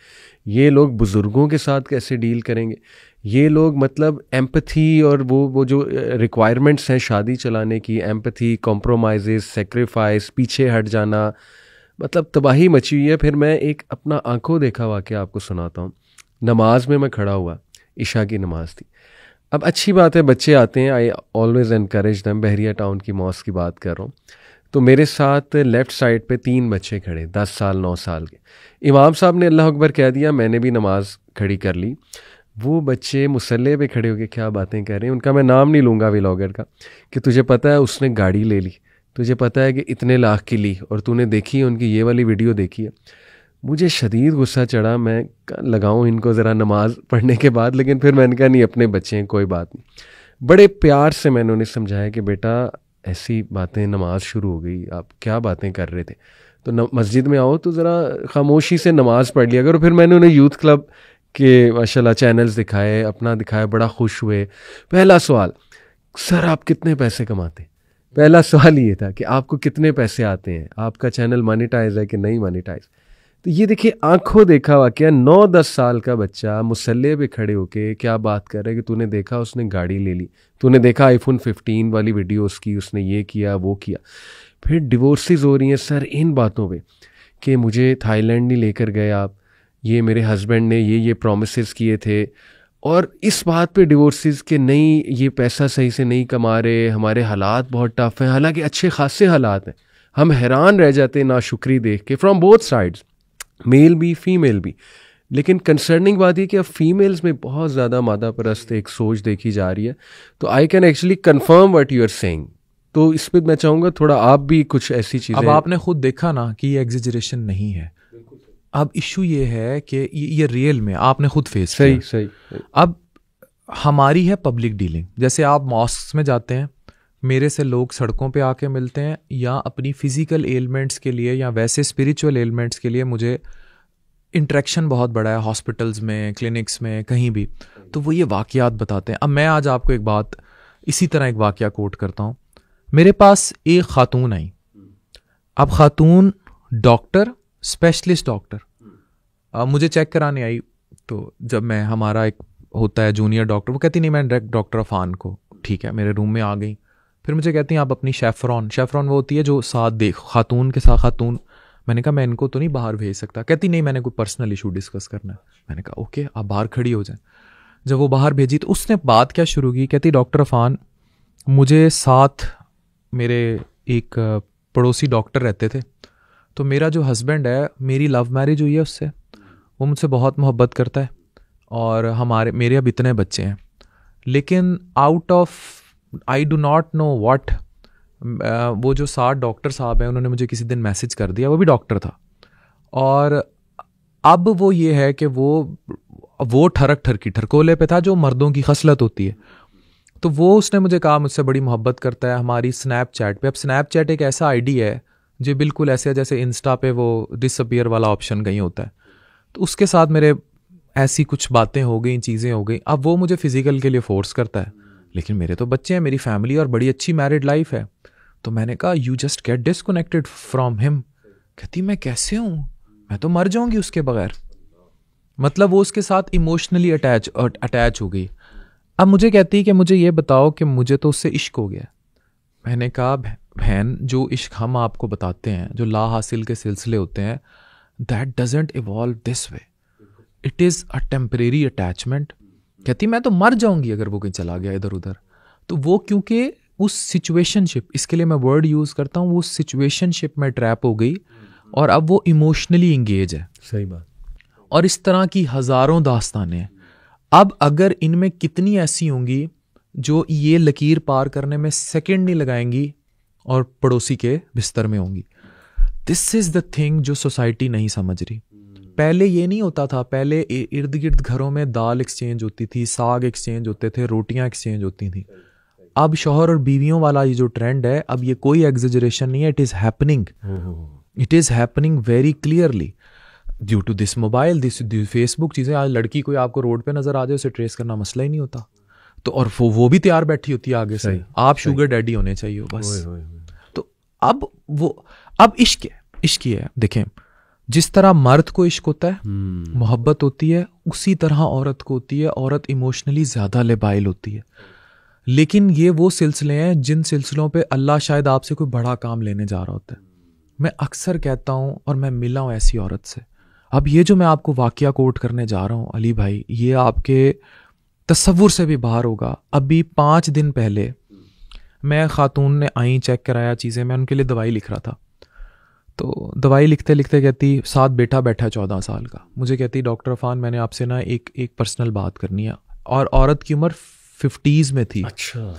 ये लोग बुज़ुर्गों के साथ कैसे डील करेंगे, ये लोग मतलब एम्पथी और वो जो रिक्वायरमेंट्स हैं शादी चलाने की, एम्पथी, कॉम्प्रोमाइज़, सेक्रीफाइस, पीछे हट जाना, मतलब तबाही मची हुई है। फिर मैं एक अपना आंखों देखा वाक़या आपको सुनाता हूँ। नमाज में मैं खड़ा हुआ, इशा की नमाज थी। अब अच्छी बात है, बच्चे आते हैं, I always encourage them. Bahria town की मॉस्क की बात कर रहा हूँ। तो मेरे साथ लेफ़्ट साइड पे 3 बच्चे खड़े, 10 साल 9 साल के। इमाम साहब ने अल्लाह अकबर कह दिया, मैंने भी नमाज खड़ी कर ली। वो बच्चे मुसल्ले पे खड़े होकर क्या बातें कर रहे हैं, उनका मैं नाम नहीं लूँगा व्लॉगर का, कि तुझे पता है उसने गाड़ी ले ली, तुझे पता है कि इतने लाख की ली, और तूने देखी है उनकी ये वाली वीडियो देखी है। मुझे शदीद गुस्सा चढ़ा, मैं लगाऊं इनको ज़रा नमाज पढ़ने के बाद, लेकिन फिर मैंने कहा नहीं, अपने बच्चे हैं, कोई बात नहीं। बड़े प्यार से मैंने उन्हें समझाया कि बेटा ऐसी बातें, नमाज शुरू हो गई, आप क्या बातें कर रहे थे, तो मस्जिद में आओ तो ज़रा खामोशी से नमाज पढ़ लिया करो। फिर मैंने उन्हें यूथ क्लब के माशाल्लाह चैनल्स दिखाए, अपना दिखाया, बड़ा खुश हुए। पहला सवाल, सर आप कितने पैसे कमाते? पहला सवाल ये था कि आपको कितने पैसे आते हैं, आपका चैनल मोनेटाइज है कि नहीं मोनेटाइज। तो ये देखिए आंखों देखा वाकया, 9-10 साल का बच्चा मुसल्ले पे खड़े होके क्या बात कर रहा है कि तूने देखा उसने गाड़ी ले ली, तूने देखा आईफोन 15 वाली वीडियो उसकी, उसने ये किया वो किया। फिर डिवोर्सेस हो रही हैं सर इन बातों पे कि मुझे थाईलैंड नहीं लेकर गए आप, ये मेरे हस्बैंड ने ये प्रोमिसेस किए थे, और इस बात पे डिवोर्सेस के नहीं, ये पैसा सही से नहीं कमा रहे, हमारे हालात बहुत टफ हैं। हालांकि अच्छे खासे हालात हैं, हम हैरान रह जाते हैं नाशुक्री देख के, फ्रॉम बोथ साइड्स, मेल भी फीमेल भी। लेकिन कंसर्निंग बात ये कि अब फीमेल्स में बहुत ज़्यादा मादा परस्त एक सोच देखी जा रही है. तो I can actually confirm what you are saying. तो इस पर मैं चाहूँगा थोड़ा आप भी कुछ ऐसी चीज़ें. अब आपने खुद देखा ना कि ये एग्जिजरेशन नहीं है. अब इशू ये है कि ये रियल में आपने खुद फेस किया. सही. अब हमारी है पब्लिक डीलिंग. जैसे आप मॉस्क में जाते हैं, मेरे से लोग सड़कों पे आके मिलते हैं, या अपनी फिजिकल एलिमेंट्स के लिए या वैसे स्पिरिचुअल एलिमेंट्स के लिए मुझे इंटरेक्शन बहुत बड़ा है हॉस्पिटल्स में, क्लिनिक्स में, कहीं भी. तो वो ये वाक़यात बताते हैं. अब मैं आज आपको एक बात इसी तरह एक वाक़या कोट करता हूँ. मेरे पास एक ख़ातून आई. अब ख़ातून डॉक्टर, स्पेशलिस्ट डॉक्टर, मुझे चेक कराने आई. तो जब मैं, हमारा एक होता है जूनियर डॉक्टर, वो कहती नहीं मैं डायरेक्ट डॉक्टर अफान को. ठीक है, मेरे रूम में आ गई. फिर मुझे कहती हैं आप अपनी शेफरॉन वो होती है जो साथ देख ख़ातून के साथ ख़ातून. मैंने कहा मैं इनको तो नहीं बाहर भेज सकता. कहती नहीं मैंने कोई पर्सनल इशू डिस्कस करना है. मैंने कहा ओके, आप बाहर खड़ी हो जाएं. जब वो बाहर भेजी तो उसने बात क्या शुरू की. कहती डॉक्टर अफान, मुझे साथ मेरे एक पड़ोसी डॉक्टर रहते थे. तो मेरा जो हस्बैंड है, मेरी लव मैरिज हुई है उससे, वो मुझसे बहुत मोहब्बत करता है और मेरे अब इतने बच्चे हैं. लेकिन out of I do not know what, वो जो 60 डॉक्टर साहब हैं उन्होंने मुझे किसी दिन मैसेज कर दिया, वो भी डॉक्टर था, और अब वो ये है कि वो ठरकोले पे था जो मर्दों की खसलत होती है. तो वो उसने मुझे कहा मुझसे बड़ी मोहब्बत करता है. हमारी स्नैपचैट पे, अब स्नैपचैट एक ऐसा आईडी है जो बिल्कुल ऐसे जैसे इंस्टा पे वो डिसअपीयर वाला ऑप्शन कहीं होता है. तो उसके साथ मेरे ऐसी कुछ बातें हो गई, चीज़ें हो गई. अब वो मुझे फिजिकल के लिए फोर्स करता है, लेकिन मेरे तो बच्चे हैं, मेरी फैमिली और बड़ी अच्छी मैरिड लाइफ है. तो मैंने कहा you just get disconnected from him. कहती मैं कैसे हूँ, मैं तो मर जाऊंगी उसके बगैर. मतलब वो उसके साथ इमोशनली अटैच हो गई. अब मुझे कहती कि मुझे ये बताओ कि मुझे तो उससे इश्क हो गया. मैंने कहा बहन, जो इश्क हम आपको बताते हैं, जो ला हासिल के सिलसिले होते हैं, that doesn't evolve this way, it is a temporary attachment. कहती मैं तो मर जाऊंगी अगर वो कहीं चला गया इधर उधर. तो वो क्योंकि उस सिचुएशनशिप, इसके लिए मैं वर्ड यूज़ करता हूँ, वो सिचुएशनशिप में ट्रैप हो गई और अब वो इमोशनली इंगेज है. सही बात. और इस तरह की हज़ारों दास्तानें. अब अगर इनमें कितनी ऐसी होंगी जो ये लकीर पार करने में सेकंड नहीं लगाएंगी और पड़ोसी के बिस्तर में होंगी. दिस इज़ द थिंग जो सोसाइटी नहीं समझ रही. पहले ये नहीं होता था. पहले इर्द गिर्द घरों में दाल एक्सचेंज होती थी, साग एक्सचेंज होते थे, रोटियां एक्सचेंज होती थी. अब शौहर और बीवियों वाला ये जो ट्रेंड है, अब ये कोई एग्जेजरेशन नहीं है. It is happening very clearly due to this mobile, this Facebook चीज़ें. आज लड़की कोई आपको रोड पे नजर आ जाए, उसे ट्रेस करना मसला ही नहीं होता. तो और वो भी तैयार बैठी होती है आगे से, आप शुगर डैडी होने चाहिए बस. तो अब इश्क है. देखें, जिस तरह मर्द को इश्क होता है, मोहब्बत होती है, उसी तरह औरत को होती है. औरत इमोशनली ज़्यादा लेबाइल होती है. लेकिन ये वो सिलसिले हैं जिन सिलसिलों पे अल्लाह शायद आपसे कोई बड़ा काम लेने जा रहा होता है. मैं अक्सर कहता हूँ, और मैं मिला हूँ ऐसी औरत से. अब ये जो मैं आपको वाकया कोट करने जा रहा हूँ अली भाई, ये आपके तसव्वुर से भी बाहर होगा. अभी 5 दिन पहले मैं खातून ने आई, चेक कराया चीज़ें, मैं उनके लिए दवाई लिख रहा था. तो दवाई लिखते लिखते कहती, साथ बेटा बैठा है 14 साल का. मुझे कहती डॉक्टर अफान, मैंने आपसे ना एक पर्सनल बात करनी है. और औरत की उम्र 50s में थी. अच्छा.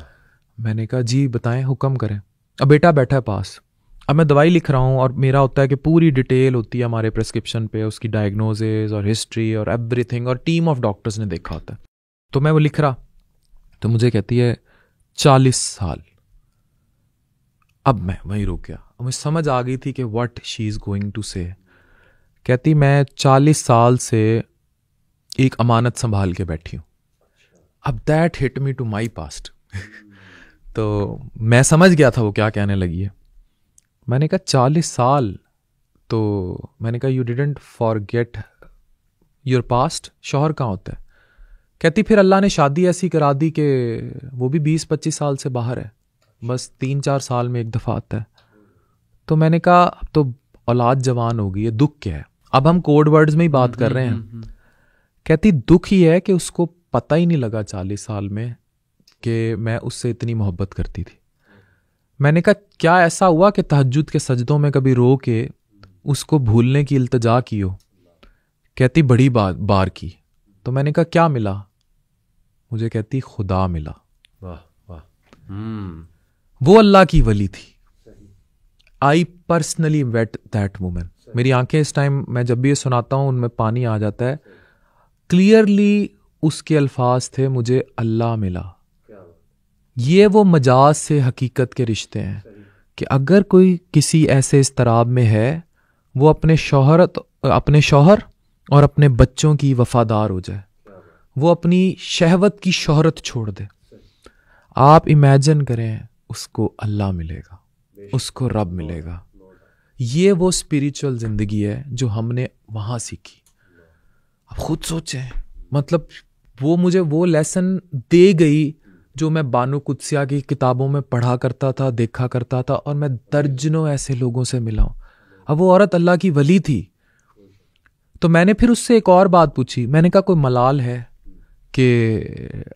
मैंने कहा जी बताएं, हुक्म करें. अब बेटा बैठा है पास. अब मैं दवाई लिख रहा हूँ और मेरा होता है कि पूरी डिटेल होती है हमारे प्रेस्क्रिप्शन पे, उसकी डायग्नोसिस और हिस्ट्री और एवरीथिंग, और टीम ऑफ डॉक्टर्स ने देखा होता है. तो मैं वो लिख रहा, तो मुझे कहती है 40 साल. अब मैं वहीं रुक गया. मुझे समझ आ गई थी कि what she is going to say. कहती मैं 40 साल से एक अमानत संभाल के बैठी हूँ. अब that hit me to my past. तो मैं समझ गया था वो क्या कहने लगी है. मैंने कहा 40 साल. तो मैंने कहा you didn't forget your past. शौहर कहाँ होता है? कहती फिर अल्लाह ने शादी ऐसी करा दी कि वो भी 20-25 साल से बाहर है, बस 3-4 साल में एक दफ़ा आता है. तो मैंने कहा अब तो औलाद जवान हो गई है, दुख क्या है? अब हम कोड वर्ड्स में ही बात कर रहे हैं. कहती दुख ही है कि उसको पता ही नहीं लगा 40 साल में कि मैं उससे इतनी मोहब्बत करती थी. मैंने कहा क्या ऐसा हुआ कि तहज्जुद के सजदों में कभी रो के उसको भूलने की इल्तिजा की हो? कहती बड़ी बार की। तो मैंने कहा क्या मिला? मुझे कहती खुदा मिला। वाह वाह। वो अल्लाह की वली थी। I personally wait that woman. मेरी आंखें इस टाइम, मैं जब भी ये सुनाता हूँ उनमें पानी आ जाता है। क्लियरली उसके अल्फाज थे, मुझे अल्लाह मिला। ये वो मजाज से हकीकत के रिश्ते हैं कि अगर कोई किसी ऐसे इस्तराब में है, वो अपने शौहर और अपने बच्चों की वफादार हो जाए, वो अपनी शहवत की शोहरत छोड़ दे। आप इमेजिन करें, उसको अल्लाह मिलेगा, उसको रब मिलेगा। ये वो स्पिरिचुअल जिंदगी है जो हमने वहां सीखी। आप खुद सोचें, मतलब वो मुझे वो लेसन दे गई जो मैं बानो कुदसिया की किताबों में पढ़ा करता था, देखा करता था, और मैं दर्जनों ऐसे लोगों से मिला हूं। अब वो औरत अल्लाह की वली थी। तो मैंने फिर उससे एक और बात पूछी। मैंने कहा कोई मलाल है कि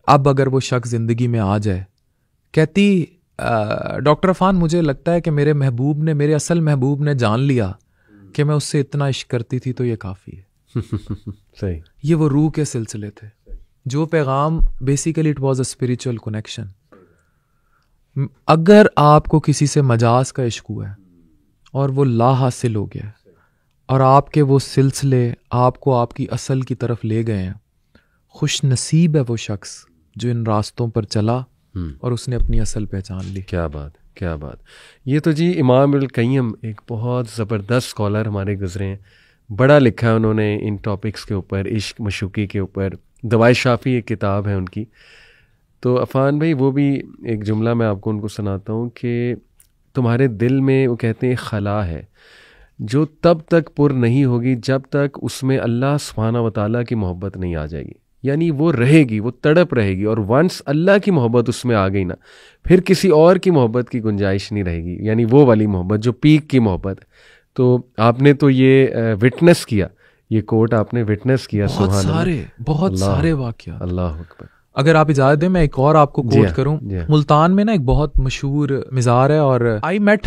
अब अगर वो शख्स जिंदगी में आ जाए? कहती डॉक्टर अफान, मुझे लगता है कि मेरे असल महबूब ने जान लिया कि मैं उससे इतना इश्क करती थी, तो ये काफ़ी है। सही। ये वो रूह के सिलसिले थे, जो पैगाम basically it was a spiritual connection. अगर आपको किसी से मजाज का इश्क हुआ है और वो ला हासिल हो गया है, और आपके वो सिलसिले आपको आपकी असल की तरफ ले गए हैं, खुश नसीब है वो शख्स जो इन रास्तों पर चला और उसने अपनी असल पहचान ली। क्या बात, क्या बात। ये तो जी इमाम इब्न क़य्यिम एक बहुत ज़बरदस्त स्कॉलर हमारे गुजरे हैं। बड़ा लिखा है उन्होंने इन टॉपिक्स के ऊपर, इश्क मशूक़ी के ऊपर। दवाए शाफ़ी एक किताब है उनकी। तो अफ़ान भाई, वो भी एक जुमला मैं आपको उनको सुनाता हूँ कि तुम्हारे दिल में, वो कहते हैं, खला है जो तब तक पुर नहीं होगी जब तक उसमें अल्लाह सुब्हानहू व तआला की मोहब्बत नहीं आ जाएगी। यानी वो रहेगी, वो तड़प रहेगी, और वंस अल्लाह की मोहब्बत उसमें आ गई ना, फिर किसी और की मोहब्बत की गुंजाइश नहीं रहेगी। यानी वो वाली मोहब्बत जो पीक की मोहब्बत है। तो आपने तो ये विटनेस किया, ये कोट आपने विटनेस किया। बहुत सारे वाक़या। अल्लाह अकबर। अगर आप इजाज़त दें, मैं एक और आपको कोट करूं। मुल्तान में ना एक बहुत मशहूर मिज़ार है, और I met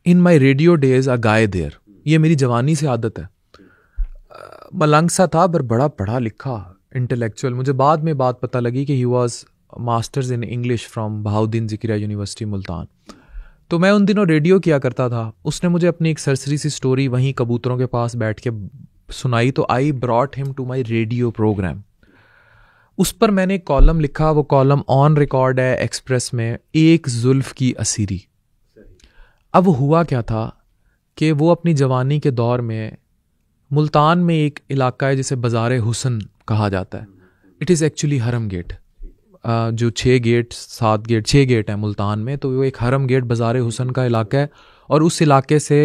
in my radio days a guy there. ये मेरी जवानी से आदत है। मलंग सा था, पर बड़ा पढ़ा लिखा इंटेलेक्चुअल। मुझे बाद में बात पता लगी कि he was masters in English from Bahauddin Zakaria university Multan. तो मैं उन दिनों रेडियो किया करता था। उसने मुझे अपनी एक सरसरी सी स्टोरी वहीं कबूतरों के पास बैठ के सुनाई। तो I brought him to my radio program. उस पर मैंने एक कॉलम लिखा। वो कॉलम ऑन रिकॉर्ड है एक्सप्रेस में, एक जुल्फ की असीरी। अब हुआ क्या था कि वो अपनी जवानी के दौर में, मुल्तान में एक इलाका है जिसे बाज़ार हुसन कहा जाता है। इट इज़ एक्चुअली हरम गेट। जो 6 गेट है मुल्तान में, तो वो एक हरम गेट बाज़ार हुसन का इलाका है। और उस इलाके से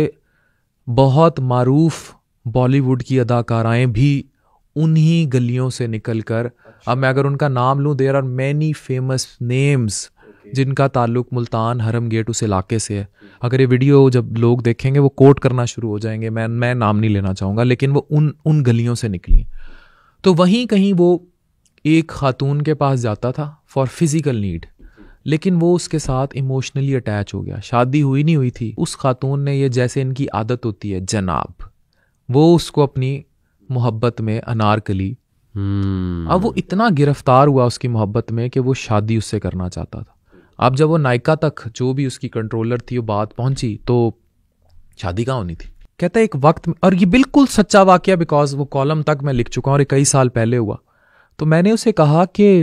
बहुत मारूफ बॉलीवुड की अदाकाराएँ भी उन्हीं गलियों से निकलकर, अब मैं अगर उनका नाम लूँ, there are many famous names जिनका ताल्लुक मुल्तान हरम गेट उस इलाके से है। अगर ये वीडियो जब लोग देखेंगे वो कोट करना शुरू हो जाएंगे। मैं नाम नहीं लेना चाहूँगा, लेकिन वो उन गलियों से निकली। तो वहीं कहीं वो एक खातून के पास जाता था फॉर फिज़िकल नीड, लेकिन वो उसके साथ इमोशनली अटैच हो गया। शादी हुई नहीं हुई थी। उस खातून ने, ये जैसे इनकी आदत होती है जनाब, वो उसको अपनी मोहब्बत में अनारकली, अब वो इतना गिरफ्तार हुआ उसकी मोहब्बत में कि वो शादी उससे करना चाहता था। अब जब वो नायका तक, जो भी उसकी कंट्रोलर थी, वो बात पहुंची, तो शादी कहाँ होनी थी। कहता है एक वक्त में, और ये बिल्कुल सच्चा वाकया, बिकॉज वो कॉलम तक मैं लिख चुका हूँ और कई साल पहले हुआ। तो मैंने उसे कहा कि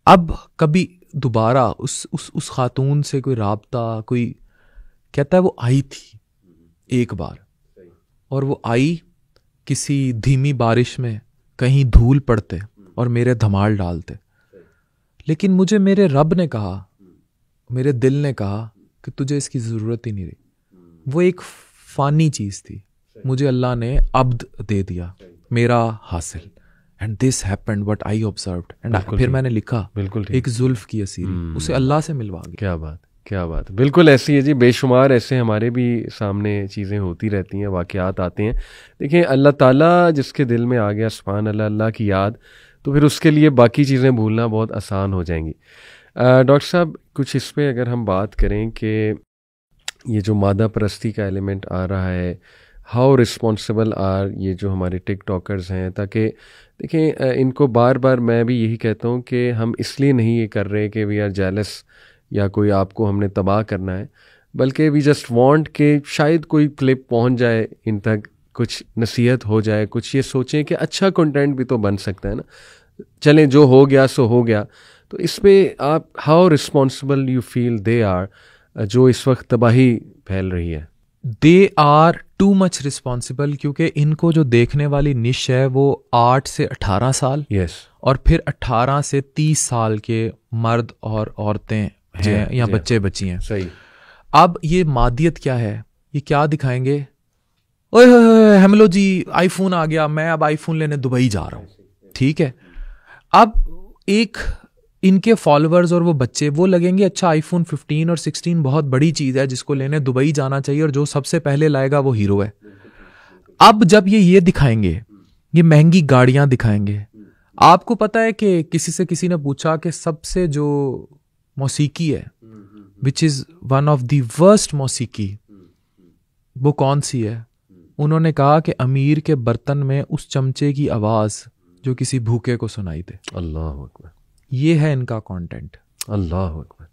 अब कभी दोबारा उस खातून से कोई राब्ता, कोई, कहता है वो आई थी एक बार, और वो आई किसी धीमी बारिश में, कहीं धूल पड़ते और मेरे धमाल डालते। लेकिन मुझे मेरे रब ने कहा, मेरे दिल ने कहा कि तुझे इसकी ज़रूरत ही नहीं रही। वो एक फ़ानी चीज़ थी, मुझे अल्लाह ने अब्द दे दिया, मेरा हासिल। And this happened what I observed. And फिर मैंने लिखा, बिल्कुल एक जुल्फ की असीरी, उसे अल्लाह से मिलवा गया। क्या बात, क्या बात। बिल्कुल ऐसी है जी, बेशुमार ऐसे हमारे भी सामने चीज़ें होती रहती हैं, वाक़यात आते हैं। देखिए, अल्लाह ताला जिसके दिल में आ गया सुभान अल्लाह, अल्लाह की याद, तो फिर उसके लिए बाकी चीज़ें भूलना बहुत आसान हो जाएंगी। डॉक्टर साहब, कुछ इस पे अगर हम बात करें कि ये जो मादा परस्ती का एलिमेंट आ रहा है, हाउ रिस्पॉन्सिबल आर ये जो हमारे टिकटॉकर्स हैं, ताकि देखें इनको बार बार मैं भी यही कहता हूँ कि हम इसलिए नहीं ये कर रहे कि वी आर जेलस या कोई आपको हमने तबाह करना है, बल्कि वी जस्ट वांट कि शायद कोई क्लिप पहुँच जाए इन तक, कुछ नसीहत हो जाए, कुछ ये सोचें कि अच्छा कंटेंट भी तो बन सकता है ना। चलें, जो हो गया सो हो गया। तो इस पे आप how responsible you feel they are, जो इस वक्त तबाही फैल रही है? They are too much responsible, क्योंकि इनको जो देखने वाली निश है वो 8 से 18 साल, और फिर 18 से 30 साल के मर्द और औरतें हैं या बच्चे बच्ची हैं। सही। अब ये मादियत क्या है, ये क्या दिखाएंगे, ओए हेलो जी आईफोन आ गया, मैं अब आईफोन लेने दुबई जा रहा हूँ, ठीक है। अब एक इनके फॉलोअर्स और वो बच्चे वो लगेंगे अच्छा आईफोन 15 और 16 बहुत बड़ी चीज़ है जिसको लेने दुबई जाना चाहिए, और जो सबसे पहले लाएगा वो हीरो है। अब जब ये दिखाएंगे, ये महंगी गाड़ियां दिखाएंगे, आपको पता है कि किसी ने पूछा कि सबसे जो मौसीकी है which is one of the worst मौसीकी, वो कौन सी है? उन्होंने कहा कि अमीर के बर्तन में उस चमचे की आवाज़ जो किसी भूखे को सुनाई दे। अल्लाह अकबर। ये है इनका कंटेंट। अल्लाह अकबर।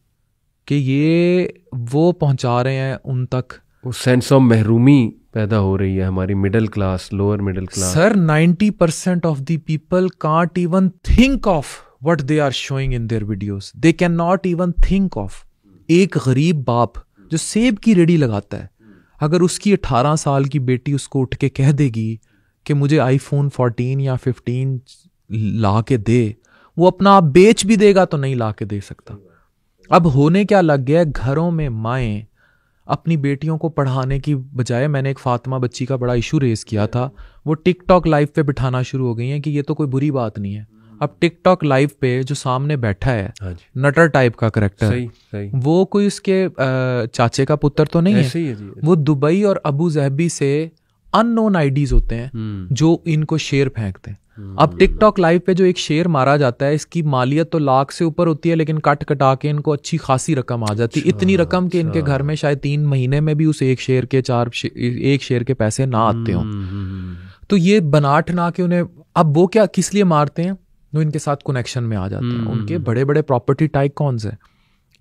कि ये वो पहुंचा रहे हैं उन तक, वो सेंस ऑफ महरूमी पैदा हो रही है हमारी middle class, lower middle class. Sir 90% of the people can't even think of what they are showing in their videos. They can not even think of. एक गरीब बाप जो सेब की रेडी लगाता है, अगर उसकी 18 साल की बेटी उसको उठ के कह देगी कि मुझे आईफोन 14 या 15 ला के दे, वो अपना आप बेच भी देगा तो नहीं ला के दे सकता। अब होने क्या लग गया, घरों में माएँ अपनी बेटियों को पढ़ाने की बजाय, मैंने एक फातिमा बच्ची का बड़ा इशू रेस किया था, वो टिकटॉक लाइव पे बिठाना शुरू हो गई हैं कि ये तो कोई बुरी बात नहीं है। अब टिकटॉक लाइव पे जो सामने बैठा है नटर टाइप का करैक्टर, वो कोई उसके चाचे का पुत्र तो नहीं है, वो दुबई और अबू जहबी से अननोन आईडीज होते हैं जो इनको शेर फेंकते हैं। अब टिकटॉक लाइव पे जो एक शेर मारा जाता है, इसकी मालियत तो लाख से ऊपर होती है, लेकिन कटा के इनको अच्छी खासी रकम आ जाती है। इतनी रकम कि इनके घर में शायद 3 महीने में भी उस एक शेर के पैसे ना आते हों। तो ये बनाट ना के उन्हें, अब वो क्या किस लिए मारते हैं, वो इनके साथ कनेक्शन में आ जाते हैं। उनके बड़े बड़े प्रॉपर्टी टाइकॉन्स हैं।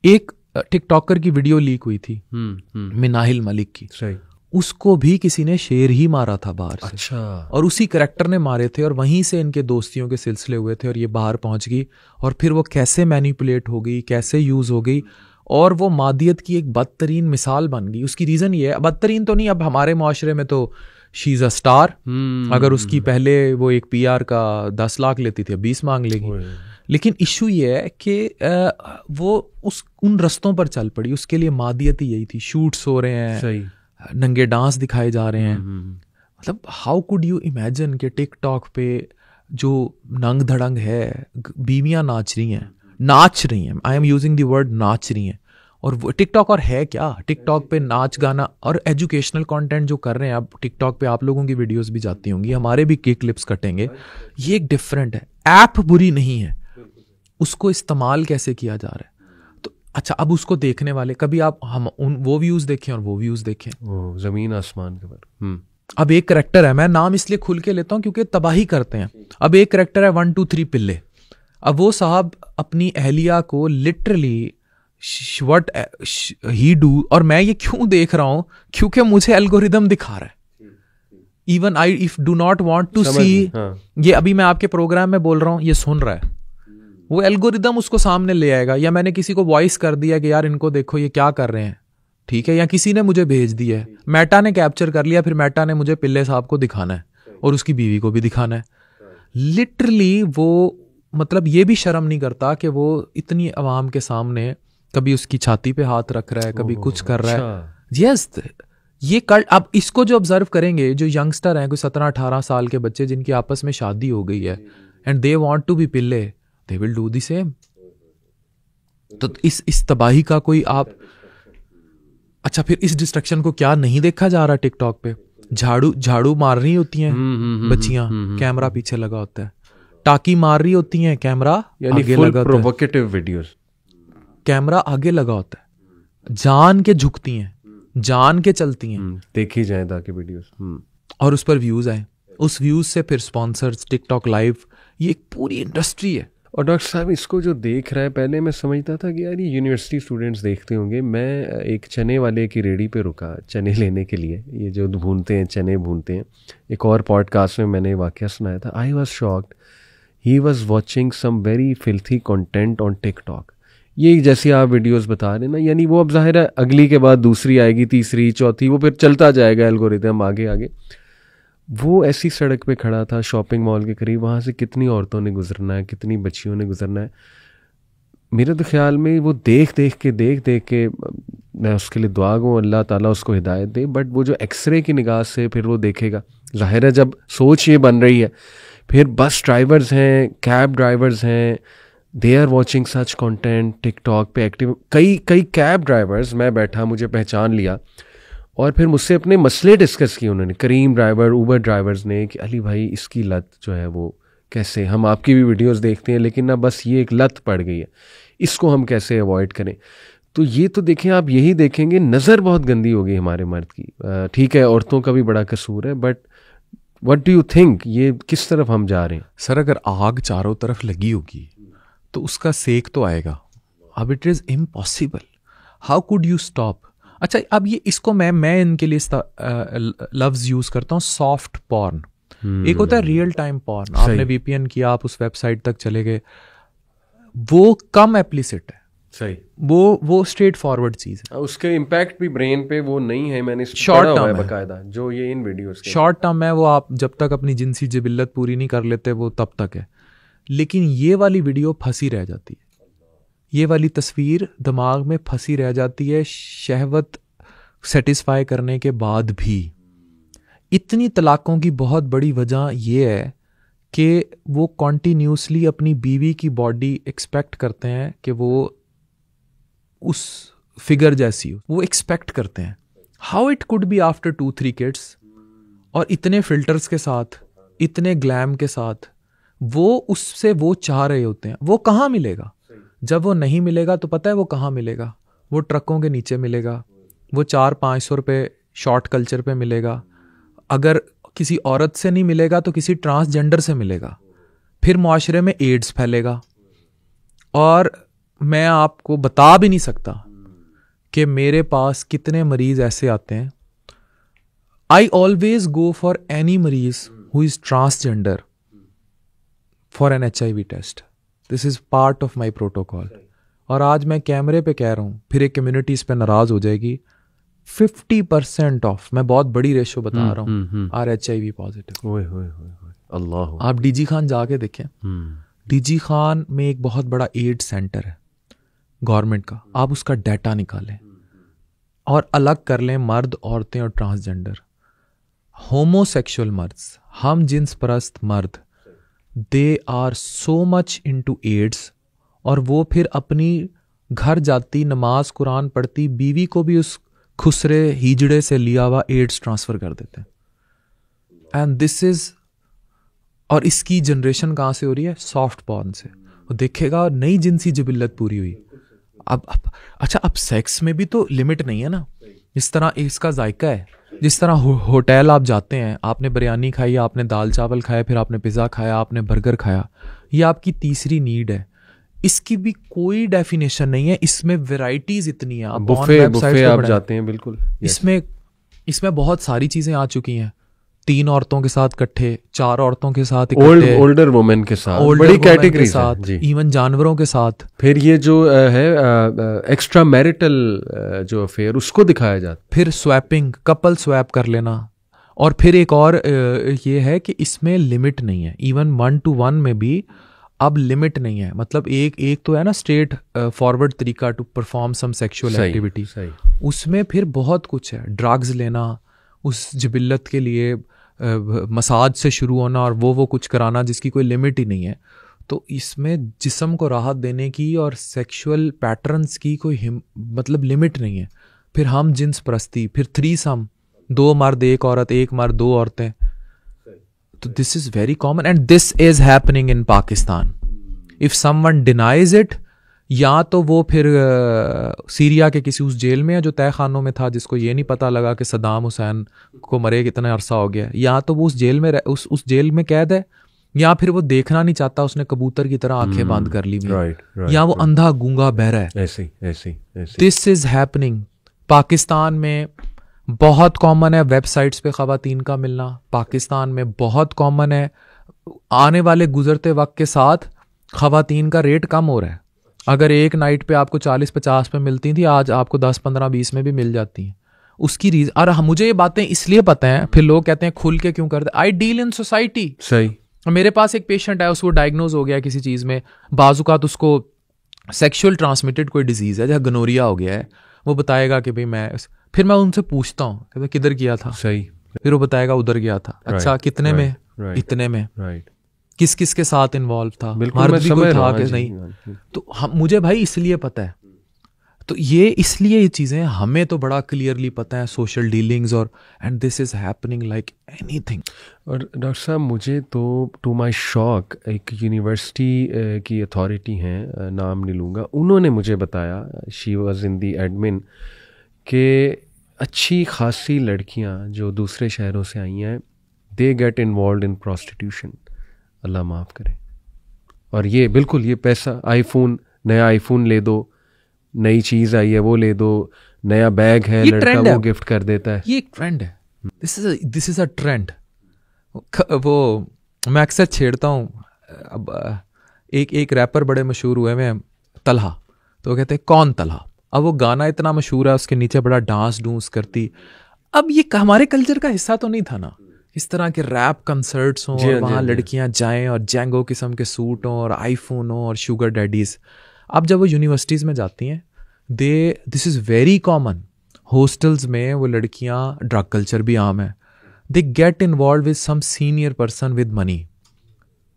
एक टिकटॉकर की वीडियो लीक हुई थी मिनाहिल मलिक की, उसको भी किसी ने शेर ही मारा था बाहर से। अच्छा। और उसी करैक्टर ने मारे थे, और वहीं से इनके दोस्तियों के सिलसिले हुए थे, और ये बाहर पहुंच गई, और फिर वो कैसे मैनिपुलेट हो गई, कैसे यूज हो गई, और वो मादियत की एक बदतरीन मिसाल बन गई। उसकी रीजन ये है, बदतरीन तो नहीं, अब हमारे मुआशरे में तो शी इज अ स्टार। अगर उसकी पहले वो एक PR का 10 लाख लेती थी, 20 मांग लेगी। लेकिन इशू ये है कि वो उन रस्तों पर चल पड़ी, उसके लिए मादियत ही यही थी। शूट्स हो रहे हैं, सही, नंगे डांस दिखाए जा रहे हैं। मतलब हाउ कुड यू इमेजिन कि टिकटॉक पे जो नंग धड़ंग है, बीवियां नाच रही हैं, I am using the word नाच रही हैं। और वो टिकटॉक और है क्या, टिकटॉक पे नाच गाना और एजुकेशनल कंटेंट जो कर रहे हैं। अब टिकटॉक पे आप लोगों की वीडियोस भी जाती होंगी, हमारे भी क्लिप्स कटेंगे। ये एक डिफरेंट है। ऐप बुरी नहीं है, उसको इस्तेमाल कैसे किया जा रहा है। अच्छा, अब उसको देखने वाले, कभी आप वो व्यूज देखें और वो व्यूज देखें, वो जमीन आसमान के बारे। अब एक करैक्टर है, मैं नाम इसलिए खुल के लेता हूं क्योंकि तबाही करते हैं। अब एक करैक्टर है 1 2 3 पिल्ले। अब वो साहब अपनी अहलिया को लिटरली व्हाट ही डू, और मैं ये क्यों देख रहा हूं, क्योंकि मुझे एल्गोरिदम दिखा रहा है। Even I if do not want to see, ये अभी मैं आपके प्रोग्राम में बोल रहा हूं, ये सुन रहा है, वो एल्गोरिदम उसको सामने ले आएगा। या मैंने किसी को वॉइस कर दिया कि यार इनको देखो ये क्या कर रहे हैं, ठीक है, या किसी ने मुझे भेज दिया है, मेटा ने कैप्चर कर लिया, फिर मेटा ने मुझे पिल्ले साहब को दिखाना है और उसकी बीवी को भी दिखाना है। लिटरली वो, मतलब ये भी शर्म नहीं करता कि वो इतनी आवाम के सामने कभी उसकी छाती पे हाथ रख रहा है, कभी कुछ कर रहा है। यस, ये कल, अब इसको जो ऑब्जर्व करेंगे, जो यंगस्टर हैं, कोई 17-18 साल के बच्चे जिनकी आपस में शादी हो गई है and they want to be पिल्ले, they will do the same. तो इस तबाही का कोई आप, अच्छा फिर इस डिस्ट्रक्शन को क्या नहीं देखा जा रहा टिकटॉक पे? झाड़ू मार रही होती हैं बच्चियां, कैमरा पीछे लगा होता है। टाकी मार रही होती हैं, कैमरा आगे लगा होता है। प्रोवोकेटिव वीडियोस, कैमरा आगे लगा होता है। जान के झुकती हैं, जान के चलती हैं, देखी जाए ताकि वीडियोस, और उस पर व्यूज़ आए, उस व्यूज़ से फिर स्पॉन्सर्स, टिकटॉक लाइव, ये एक पूरी इंडस्ट्री है। और डॉक्टर साहब इसको जो देख रहा है, पहले मैं समझता था कि यार ये यूनिवर्सिटी स्टूडेंट्स देखते होंगे। मैं एक चने वाले की रेडी पे रुका चने लेने के लिए, ये जो भूनते हैं, चने भूनते हैं, एक और पॉडकास्ट में मैंने वाकया सुनाया था। I was shocked, he was watching some very filthy content on TikTok. ये जैसे आप वीडियोस बता रहे हैं ना, यानी वो अब जाहिर है अगली के बाद दूसरी आएगी, तीसरी, चौथी, वो फिर चलता जाएगा एल्गोरिथम आगे आगे। वो ऐसी सड़क पे खड़ा था शॉपिंग मॉल के करीब, वहाँ से कितनी औरतों ने गुजरना है, कितनी बच्चियों ने गुजरना है। मेरे तो ख्याल में वो देख देख के मैं उसके लिए दुआ गूँ अल्लाह ताला उसको हिदायत दे। बट वो जो एक्सरे की निगाह से फिर वो देखेगा, जाहिर है जब सोच ये बन रही है, फिर बस ड्राइवर्स हैं, कैब ड्राइवर्स हैं, they are watching such content, TikTok पे एक्टिव। कई कैब ड्राइवर्स, मैं बैठा, मुझे पहचान लिया और फिर मुझसे अपने मसले डिस्कस किए उन्होंने, करीम ड्राइवर, ऊबर ड्राइवर्स ने, कि अली भाई इसकी लत जो है वो कैसे, हम आपकी भी वीडियोस देखते हैं लेकिन ना बस ये एक लत पड़ गई है, इसको हम कैसे अवॉइड करें। तो ये तो देखें आप, यही देखेंगे नज़र बहुत गंदी हो गई हमारे मर्द की। ठीक है औरतों का भी बड़ा कसूर है, but what do you think, ये किस तरफ हम जा रहे हैं? सर अगर आग चारों तरफ लगी होगी तो उसका सेक तो आएगा। अब it is impossible, how could you stop. अच्छा अब ये इसको मैं इनके लिए लफ्ज़ यूज़ करता हूँ, सॉफ्ट पॉर्न। एक होता है रियल टाइम पॉर्न, आपने VPN किया, आप उस वेबसाइट तक चले गए, वो कम एप्लिसिट है, सही, वो स्ट्रेट फॉरवर्ड चीज़ है, उसके इम्पैक्ट भी ब्रेन पे वो नहीं है। मैंने शॉर्ट टर्म है बकायदा, जो ये इन वीडियोस के शॉर्ट टर्म है, वो आप जब तक अपनी जिनसी जिबिल्लत पूरी नहीं कर लेते वो तब तक है। लेकिन ये वाली वीडियो फंसी रह जाती है, ये वाली तस्वीर दिमाग में फंसी रह जाती है शहवत सेटिस्फाई करने के बाद भी। इतनी तलाकों की बहुत बड़ी वजह यह है कि वो कॉन्टीन्यूसली अपनी बीवी की बॉडी एक्सपेक्ट करते हैं कि वो उस फिगर जैसी हो, वो एक्सपेक्ट करते हैं। How it could be after 2-3 kids, और इतने फिल्टर्स के साथ, इतने ग्लैम के साथ, वो उससे वो चाह रहे होते हैं। वो कहाँ मिलेगा? जब वो नहीं मिलेगा तो पता है वो कहाँ मिलेगा? वो ट्रकों के नीचे मिलेगा, वो 400-500 रुपये शॉर्ट कल्चर पे मिलेगा। अगर किसी औरत से नहीं मिलेगा तो किसी ट्रांसजेंडर से मिलेगा, फिर मुआशरे में एड्स फैलेगा। और मैं आपको बता भी नहीं सकता कि मेरे पास कितने मरीज ऐसे आते हैं। I always go for any मरीज who is transgender for an HIV test. This is part of my protocol. और आज मैं कैमरे पे कह रहा हूं, फिर एक कम्युनिटी इस पे नाराज हो जाएगी, 50% ऑफ, मैं बहुत बड़ी रेशो बता रहा हूँ, आर HIV पॉजिटिव। अल्लाह, आप DG खान जाके देखें, DG खान में एक बहुत बड़ा एड सेंटर है गवर्नमेंट का, आप उसका डाटा निकालें और अलग कर लें मर्द, औरतें और ट्रांसजेंडर। होमोसेक्सुअल मर्द, हम जिन्स परस्त मर्द, they are so much into ads, और वो फिर अपनी घर जाती, नमाज कुरान पढ़ती बीवी को भी उस खुसरे हीजड़े से लिया हुआ एड्स ट्रांसफर कर देते हैं। एंड दिस इज, और इसकी जनरेशन कहाँ से हो रही है? सॉफ्ट पॉर्न से। वो देखेगा नई जिनसी जिबिल्लत पूरी हुई। अब अच्छा, अब सेक्स में भी तो लिमिट नहीं है ना। इस तरह इसका जायका है, जिस तरह होटल आप जाते हैं, आपने बिरयानी खाई, आपने दाल चावल खाया, फिर आपने पिज़्ज़ा खाया, आपने बर्गर खाया, ये आपकी तीसरी नीड है। इसकी भी कोई डेफिनेशन नहीं है, इसमें वैरायटीज इतनी है। आप बुफे आप जाते हैं, बिल्कुल इसमें बहुत सारी चीजें आ चुकी हैं। 3 औरतों के साथ इकट्ठे, 4 औरतों के साथ इकट्ठे, ओल्डर वुमेन के साथ, बड़ी कैटेगरी के साथ, इवन जानवरों के साथ। फिर ये जो है एक्स्ट्रा मैरिटल जो अफेयर, उसको दिखाया जाता। फिर स्वैपिंग, कपल स्वैप कर लेना। और फिर एक और ये है कि इसमें लिमिट नहीं है, इवन 1-to-1 में भी अब लिमिट नहीं है। मतलब एक तो है ना स्ट्रेट फॉरवर्ड तरीका to perform some sexual activity, उसमें फिर बहुत कुछ है। ड्रग्स लेना, उस जिबिल्लत के लिए मसाज से शुरू होना और वो कुछ कराना जिसकी कोई लिमिट ही नहीं है। तो इसमें जिस्म को राहत देने की और सेक्सुअल पैटर्न्स की कोई मतलब लिमिट नहीं है। फिर हम जिन्स परस्ती, फिर 3सम, 2 मर्द 1 औरत, 1 मर्द 2 औरतें। तो this is very common and this is happening in Pakistan. If someone denies it, या तो वो फिर सीरिया के किसी उस जेल में है जो तय खानों में था, जिसको ये नहीं पता लगा कि सद्दाम हुसैन को मरे कितना अरसा हो गया, या तो वो उस जेल में उस जेल में कैद है, या फिर वो देखना नहीं चाहता, उसने कबूतर की तरह आंखें बंद कर ली हुई, या वो अंधा गूंगा बहरा है। ऐसे दिस इज हैपनिंग। पाकिस्तान में बहुत कॉमन है वेबसाइट्स पे ख़वातीन का मिलना, पाकिस्तान में बहुत कॉमन है। आने वाले गुजरते वक्त के साथ ख़वातीन का रेट कम हो रहा है। अगर एक नाइट पे आपको 40-50 पे मिलती थी, आज आपको 10-15-20 में भी मिल जाती हैं। उसकी रीजन, और मुझे ये बातें इसलिए पता है, फिर लोग कहते हैं खुल के क्यों करते, आई डील इन सोसाइटी। सही। मेरे पास एक पेशेंट है, उसको डायग्नोज हो गया किसी चीज़ में, बाजुकात उसको सेक्सुअल ट्रांसमिटेड कोई डिजीज़ है, जहाँ गनोरिया हो गया है, वो बताएगा कि भाई फिर मैं उनसे पूछता हूँ कि किधर किया था, सही, फिर वो बताएगा उधर गया था। अच्छा कितने में, इतने में, किस किस के साथ इन्वॉल्व था, मर्द भी कोई था कि नहीं। तो मुझे भाई इसलिए पता है, तो इसलिए ये चीज़ें हमें तो बड़ा क्लियरली पता है, सोशल डीलिंग्स, और and this is happening like anything. और डॉक्टर साहब मुझे तो टू माय शॉक एक यूनिवर्सिटी की अथॉरिटी हैं, नाम नहीं लूँगा, उन्होंने मुझे बताया, she was in the admin, कि अच्छी खासी लड़कियां जो दूसरे शहरों से आई हैं, they get involve in prostitution, Allah माफ़ करे। और ये बिल्कुल, ये पैसा, आईफोन, नया आईफोन ले दो, नई चीज़ आई है वो ले दो, नया बैग है, लड़का वो गिफ्ट कर देता है। ये एक ट्रेंड है, दिस इज़ अ ट्रेंड। वो मैं अक्सर छेड़ता हूँ, अब एक रैपर बड़े मशहूर हुए में, तलहा, तो वो कहते हैं कौन तलहा। अब वो गाना इतना मशहूर है, उसके नीचे बड़ा डांस डूंस करती। अब ये हमारे कल्चर का हिस्सा तो नहीं था ना, इस तरह के रैप कंसर्ट्स हों और वहाँ लड़कियाँ जाएं और जैंगो किस्म के सूट हों और आईफोन हो और शुगर डैडीज़। अब जब वो यूनिवर्सिटीज़ में जाती हैं, this is very common. Hostels में वो लड़कियाँ, ड्रग कल्चर भी आम है, they get involve with some senior person with money,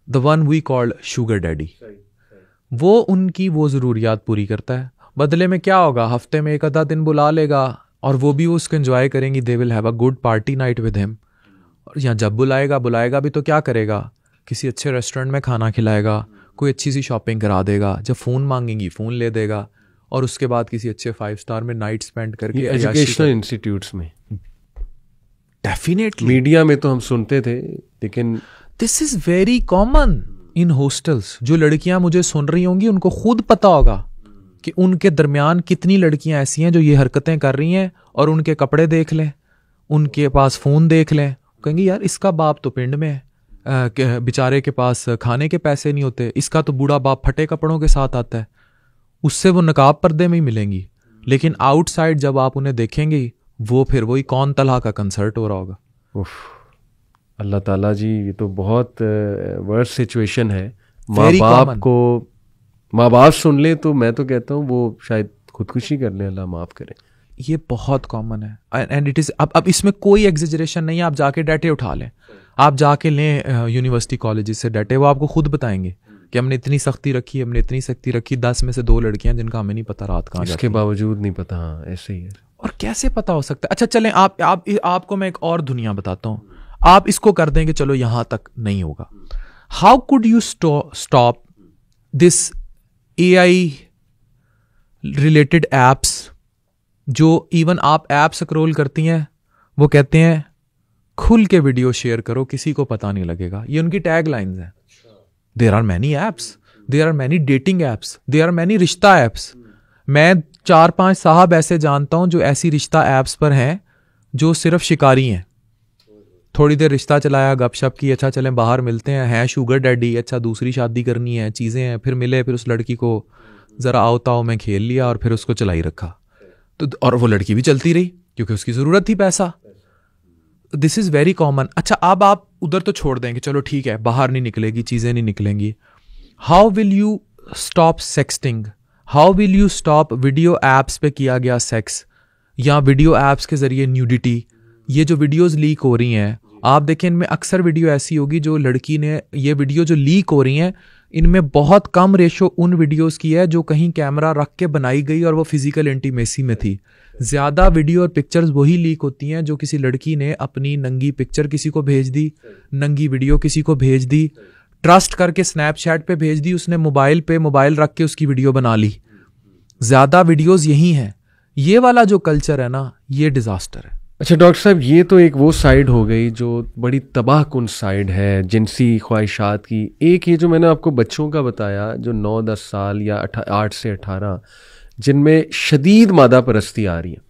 the one we called sugar daddy. वो उनकी वो ज़रूरियात पूरी करता है, बदले में क्या होगा, हफ्ते में एक आधा दिन बुला लेगा और वो भी उसको एंजॉय करेंगी, they will have a good party night with him. और या जब बुलाएगा भी तो क्या करेगा, किसी अच्छे रेस्टोरेंट में खाना खिलाएगा, कोई अच्छी सी शॉपिंग करा देगा, जब फ़ोन मांगेंगी फ़ोन ले देगा, और उसके बाद किसी अच्छे 5 स्टार में नाइट स्पेंड करके। एजुकेशनल इंस्टीट्यूट्स में डेफिनेटली, मीडिया में तो हम सुनते थे, लेकिन this is very common in hostels. जो लड़कियां मुझे सुन रही होंगी, उनको खुद पता होगा कि उनके दरमियान कितनी लड़कियां ऐसी हैं जो ये हरकतें कर रही हैं, और उनके कपड़े देख लें, उनके पास फ़ोन देख लें, कहेंगे यार इसका बाप तो पिंड में है, बेचारे के पास खाने के पैसे नहीं होते, इसका तो बूढ़ा बाप फटे कपड़ों के साथ आता है, उससे वो नकाब पर्दे में ही मिलेंगी। लेकिन आउटसाइड जब आप उन्हें देखेंगे, वो फिर वही कौन तलहा का कंसर्ट हो रहा होगा। उफ, अल्लाह ताला जी, ये तो बहुत वर्स्ट सिचुएशन है। माँ बाप सुन ले तो मैं तो कहता हूँ वो शायद खुदकुशी कर ले, अल्लाह माफ़ करे। ये बहुत कॉमन है, एंड इट इज़, अब इसमें कोई एग्जेजरेशन नहीं है। आप जाके डाटे उठा लें, आप जाके लें यूनिवर्सिटी कॉलेज से डाटे, वो आपको खुद बताएंगे कि हमने इतनी सख्ती रखी, हमने इतनी सख्ती रखी, 10 में से 2 लड़कियां जिनका हमें नहीं पता रात कहाँ, इसके बावजूद नहीं पता। हाँ, ऐसे ही है। और कैसे पता हो सकता है? अच्छा चलें, आपको मैं एक और दुनिया बताता हूँ। आप इसको कर दें कि चलो यहाँ तक नहीं होगा। How could you stop this AI related apps, जो इवन आप ऐप स्क्रॉल करती हैं, वो कहते हैं खुल के वीडियो शेयर करो, किसी को पता नहीं लगेगा। ये उनकी टैग लाइन्स हैं। There are many apps, there are many dating apps, there are many rishta apps. मैं 4-5 साहब ऐसे जानता हूं जो ऐसी रिश्ता एप्स पर हैं जो सिर्फ शिकारी हैं। थोड़ी देर रिश्ता चलाया, गपशप की, अच्छा चलें बाहर मिलते हैं शुगर डैडी, अच्छा दूसरी शादी करनी है, चीज़ें हैं, फिर मिले, फिर उस लड़की को ज़रा आओ ताओ में खेल लिया और फिर उसको चलाई रखा। तो और वो लड़की भी चलती रही क्योंकि उसकी ज़रूरत थी पैसा। This is very common. अच्छा अब आप उधर तो छोड़ देंगे, चलो ठीक है, बाहर नहीं निकलेगी, चीज़ें नहीं निकलेंगी। How will you stop sexting? How will you stop video apps पे किया गया सेक्स, या वीडियो ऐप्स के ज़रिए न्यूडिटी? ये जो वीडियोज़ लीक हो रही हैं, आप देखें इनमें अक्सर वीडियो ऐसी होगी जो लड़की ने, ये वीडियो जो लीक हो रही हैं, इनमें बहुत कम रेशो उन वीडियोस की है जो कहीं कैमरा रख के बनाई गई और वो फिजिकल इंटीमेसी में थी। ज़्यादा वीडियो और पिक्चर्स वही लीक होती हैं जो किसी लड़की ने अपनी नंगी पिक्चर किसी को भेज दी, नंगी वीडियो किसी को भेज दी, ट्रस्ट करके स्नैपचैट पे भेज दी उसने, मोबाइल रख के उसकी वीडियो बना ली। ज्यादा वीडियोस यही हैं। ये वाला जो कल्चर है ना, ये डिजास्टर है। अच्छा डॉक्टर साहब, ये तो एक वो साइड हो गई जो बड़ी तबाहकुन साइड है जिनसी ख्वाहिशात की। एक ये जो मैंने आपको बच्चों का बताया जो 9-10 साल या 8 से 18 जिनमें शदीद मादा परस्ती आ रही है,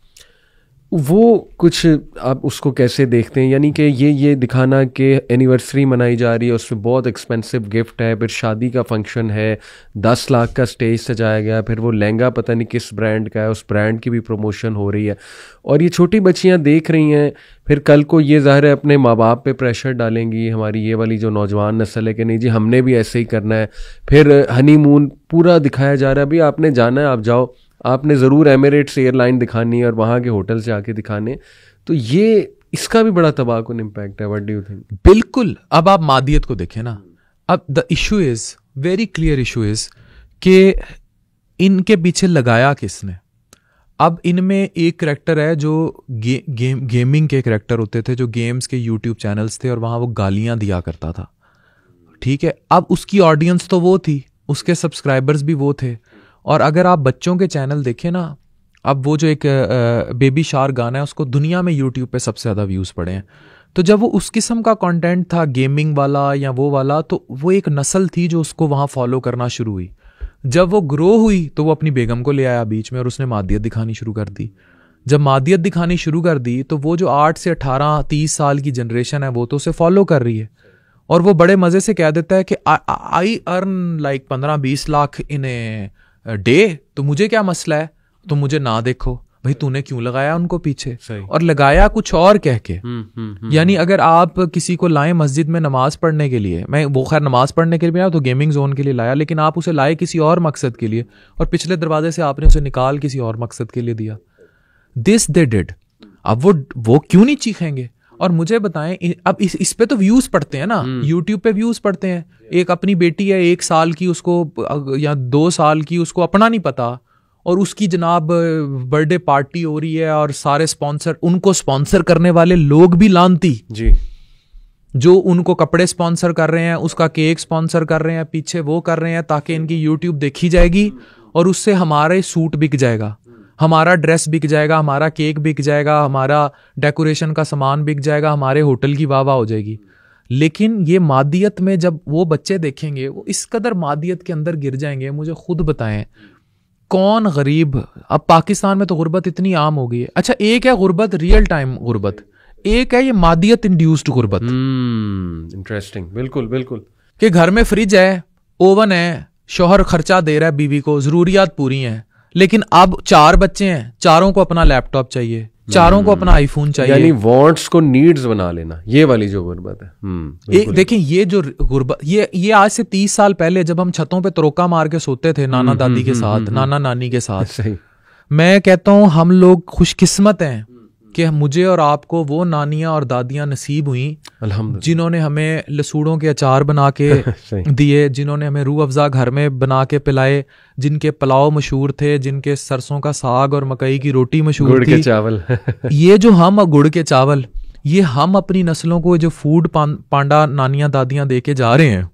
वो कुछ आप उसको कैसे देखते हैं? यानी कि ये दिखाना कि एनिवर्सरी मनाई जा रही है, उसमें बहुत एक्सपेंसिव गिफ्ट है, फिर शादी का फंक्शन है, 10 लाख का स्टेज सजाया गया, फिर वो लहंगा पता नहीं किस ब्रांड का है, उस ब्रांड की भी प्रमोशन हो रही है, और ये छोटी बच्चियां देख रही हैं। फिर कल को ये ज़ाहिर है अपने माँ बाप पे प्रेशर डालेंगी, हमारी ये वाली जो नौजवान नस्ल है, कि नहीं जी हमने भी ऐसे ही करना है। फिर हनीमून पूरा दिखाया जा रहा है, भाई आपने जाना है आप जाओ, आपने ज़रूर एमिरेट्स एयरलाइन दिखानी है और वहाँ के होटल से आके दिखाने। तो ये इसका भी बड़ा तबाहकुन इम्पैक्ट है। What do you think? बिल्कुल। अब आप मादियत को देखें ना, अब the issue is very clear, issue is कि इनके पीछे लगाया किसने। अब इनमें एक करेक्टर है जो गेमिंग के करेक्टर होते थे, जो गेम्स के यूट्यूब चैनल्स थे और वहाँ वो गालियाँ दिया करता था, ठीक है। अब उसकी ऑडियंस तो वो थी, उसके सब्सक्राइबर्स भी वो थे। और अगर आप बच्चों के चैनल देखें ना, अब वो जो एक बेबी शार्क गाना है, उसको दुनिया में यूट्यूब पे सबसे ज़्यादा व्यूज़ पड़े हैं। तो जब वो उस किस्म का कंटेंट था, गेमिंग वाला या वो वाला, तो वो एक नस्ल थी जो उसको वहाँ फॉलो करना शुरू हुई। जब वो ग्रो हुई तो वो अपनी बेगम को ले आया बीच में और उसने मादियत दिखानी शुरू कर दी। जब मादियत दिखानी शुरू कर दी तो वो जो 8 से 18 30 साल की जनरेशन है वो तो उसे फॉलो कर रही है, और वो बड़े मज़े से कह देता है कि I earn like 15-20 lakh in a day, तो मुझे क्या मसला है, तो मुझे ना देखो। भाई तूने क्यों लगाया उनको पीछे? और लगाया कुछ और कह के। यानी अगर आप किसी को लाएं मस्जिद में नमाज पढ़ने के लिए, मैं वो खैर नमाज पढ़ने के लिए आया तो गेमिंग जोन के लिए लाया, लेकिन आप उसे लाए किसी और मकसद के लिए और पिछले दरवाजे से आपने उसे निकाल किसी और मकसद के लिए दिया। This they did. अब वो क्यों नहीं चीखेंगे? और मुझे बताएं, अब इस पे तो व्यूज पड़ते हैं ना, यूट्यूब पे व्यूज पड़ते हैं। एक अपनी बेटी है 1 साल की, उसको या 2 साल की, उसको अपना नहीं पता, और उसकी जनाब बर्थडे पार्टी हो रही है और सारे स्पॉन्सर, उनको स्पॉन्सर करने वाले लोग भी लानती जी, जो उनको कपड़े स्पॉन्सर कर रहे हैं, उसका केक स्पॉन्सर कर रहे हैं, पीछे वो कर रहे हैं ताकि इनकी यूट्यूब देखी जाएगी और उससे हमारे सूट बिक जाएगा, हमारा ड्रेस बिक जाएगा, हमारा केक बिक जाएगा, हमारा डेकोरेशन का सामान बिक जाएगा, हमारे होटल की वाह वाह हो जाएगी। लेकिन ये मादियत में जब वो बच्चे देखेंगे, वो इस कदर मादियत के अंदर गिर जाएंगे। मुझे खुद बताएं कौन गरीब, अब पाकिस्तान में तो गुर्बत इतनी आम हो गई है। अच्छा, एक है गुर्बत रियल टाइम गुर्बत, एक है ये मादियत इंड्यूस्ड गुर्बत। इंटरेस्टिंग। बिल्कुल बिल्कुल। कि घर में फ्रिज है, ओवन है, शौहर खर्चा दे रहा है बीवी को, जरूरियात पूरी हैं, लेकिन अब 4 बच्चे हैं, चारों को अपना लैपटॉप चाहिए, चारों को अपना आईफोन चाहिए। यानी वांट्स को नीड्स बना लेना, ये वाली जो गुर्बत है। देखिए ये जो गुर्बत, ये आज से 30 साल पहले जब हम छतों पे तरोका मार के सोते थे नाना दादी के साथ, नाना नानी के साथ, सही। मैं कहता हूं हम लोग खुशकिस्मत हैं कि मुझे और आपको वो नानियां और दादियां नसीब हुई जिन्होंने हमें लसूड़ों के अचार बना के दिए, जिन्होंने हमें रूह अफ़ज़ा घर में बना के पिलाए, जिनके पुलाव मशहूर थे, जिनके सरसों का साग और मकई की रोटी मशहूर थी, गुड़ के चावल ये जो हम गुड़ के चावल, ये हम अपनी नस्लों को जो फूड पांडा नानियां दादियां दे के जा रहे हैं,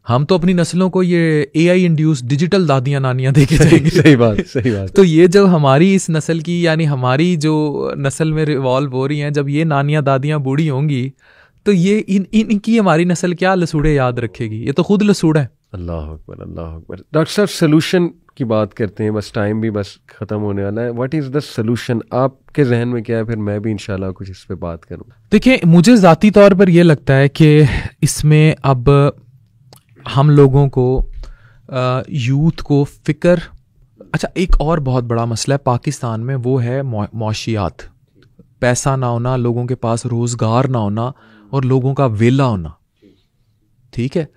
हम तो अपनी नस्लों को ये AI इंड्यूस डिजिटल दादियां नानियां देके जाएंगे। सही बात, सही बात। तो ये जब हमारी इस नस्ल की, यानी हमारी जो नस्ल में रिवॉल्व हो रही हैं, जब ये नानियां दादियां बूढ़ी होंगी तो ये इनकी हमारी नस्ल क्या लसूड़े याद रखेगी? ये तो खुद लसूड़ है। अल्लाह अकबर, अल्लाह अकबर। डॉक्टर साहब सोल्यूशन की बात करते हैं, बस टाइम भी बस ख़त्म होने वाला है। What is the solution? आपके जहन में क्या है? फिर मैं भी इंशाल्लाह कुछ इस पर बात करूँ। देखिए, मुझे ज़ाती तौर पर यह लगता है कि इसमें अब हम लोगों को यूथ को फ़िक्र, अच्छा एक और बहुत बड़ा मसला है पाकिस्तान में, वो है मौशियात, पैसा ना होना, लोगों के पास रोज़गार ना होना और लोगों का वेला होना। ठीक है,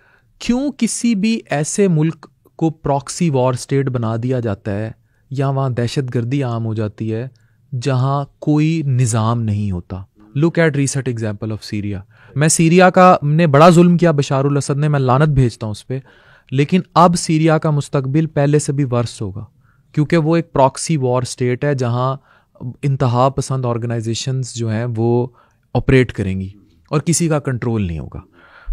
क्यों किसी भी ऐसे मुल्क को प्रॉक्सी वॉर स्टेट बना दिया जाता है या वहाँ दहशतगर्दी आम हो जाती है जहाँ कोई निज़ाम नहीं होता? Look at recent example of Syria. मैं सीरिया का ने बड़ा जुल्म किया बशारुल असद ने, मैं लानत भेजता हूँ उस पर, लेकिन अब सीरिया का मुस्तकबिल पहले से भी वर्स होगा क्योंकि वो एक प्रॉक्सी वॉर स्टेट है जहाँ इंतहा पसंद ऑर्गेनाइजेशंस जो हैं वो ऑपरेट करेंगी और किसी का कंट्रोल नहीं होगा।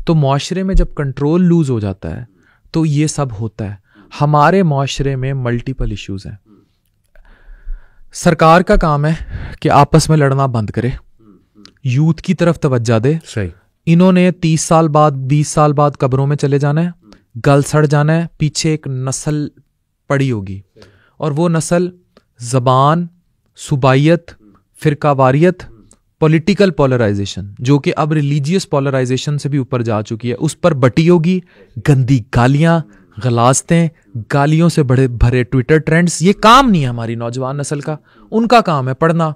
तो मुआशरे में जब कंट्रोल लूज हो जाता है तो ये सब होता है। हमारे मुआशरे में मल्टीपल इश्यूज हैं। सरकार का काम है कि आपस में लड़ना बंद करे, यूथ की तरफ तवज्जो दे। सही। इन्होंने 30 साल बाद 20 साल बाद कब्रों में चले जाना है, गल सड़ जाना है, पीछे एक नस्ल पड़ी होगी और वो नस्ल ज़बान, सुबाइयत, फिरकावारियत, पॉलिटिकल पोलराइजेशन, जो कि अब रिलीजियस पोलराइजेशन से भी ऊपर जा चुकी है, उस पर बटी होगी। गंदी गालियां, गलास्तें, गालियों से बड़े भरे ट्विटर ट्रेंड्स, ये काम नहीं है हमारी नौजवान नस्ल का। उनका काम है पढ़ना।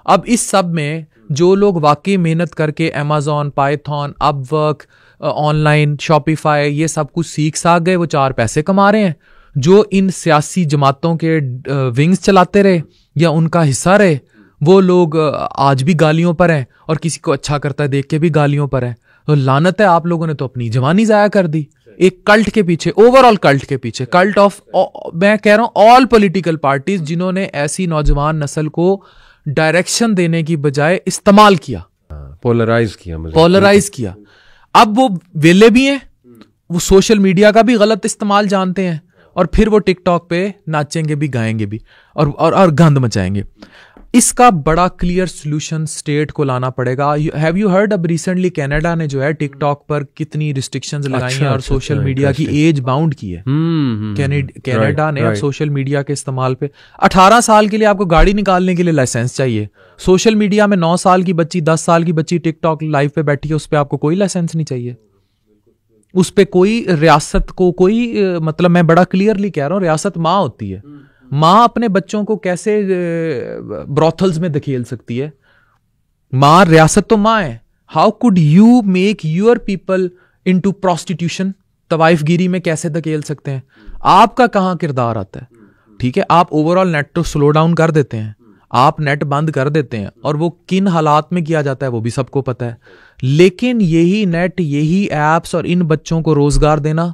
अब इस सब में जो लोग वाकई मेहनत करके Amazon, Python, Upwork, online Shopify ये सब कुछ सीख साख गए, वो 4 पैसे कमा रहे हैं। जो इन सियासी जमातों के विंग्स चलाते रहे या उनका हिस्सा रहे, वो लोग आज भी गालियों पर हैं और किसी को अच्छा करता है देख के भी गालियों पर हैं। तो लानत है, आप लोगों ने तो अपनी जवानी जाया कर दी एक कल्ट के पीछे, ओवरऑल कल्ट के पीछे, कल्ट ऑफ, मैं कह रहा हूं ऑल पॉलिटिकल पार्टीज, जिन्होंने ऐसी नौजवान नस्ल को डायरेक्शन देने की बजाय इस्तेमाल किया, पोलराइज किया। अब वो वेले भी हैं, वो सोशल मीडिया का भी गलत इस्तेमाल जानते हैं और फिर वो टिकटॉक पे नाचेंगे भी, गाएंगे भी और गंद मचाएंगे। इसका बड़ा क्लियर सॉल्यूशन स्टेट को लाना पड़ेगा। हैव यू हर्ड अब रिसेंटली कनाडा ने जो है टिकटॉक पर कितनी रिस्ट्रिक्शंस लगाई हैं और सोशल मीडिया की एज बाउंड की है। कनाडा ने अब सोशल मीडिया के इस्तेमाल पे 18 साल के लिए आपको गाड़ी निकालने के लिए लाइसेंस चाहिए। सोशल मीडिया में 9 साल की बच्ची, 10 साल की बच्ची टिकटॉक लाइव पे बैठी है, उस पर आपको कोई लाइसेंस नहीं चाहिए। उस पे कोई रियासत को कोई मतलब, मैं बड़ा क्लियरली कह रहा हूँ, रियासत माँ होती है। माँ अपने बच्चों को कैसे ब्रॉथल्स में धकेल सकती है? माँ, रियासत तो माँ है। How could you make your people into prostitution? तवाइफगिरी में कैसे धकेल सकते हैं? आपका कहाँ किरदार आता है? ठीक है, आप ओवरऑल नेट तो स्लो डाउन कर देते हैं, आप नेट बंद कर देते हैं, और वो किन हालात में किया जाता है वो भी सबको पता है। लेकिन यही नेट, यही एप्स और इन बच्चों को रोजगार देना,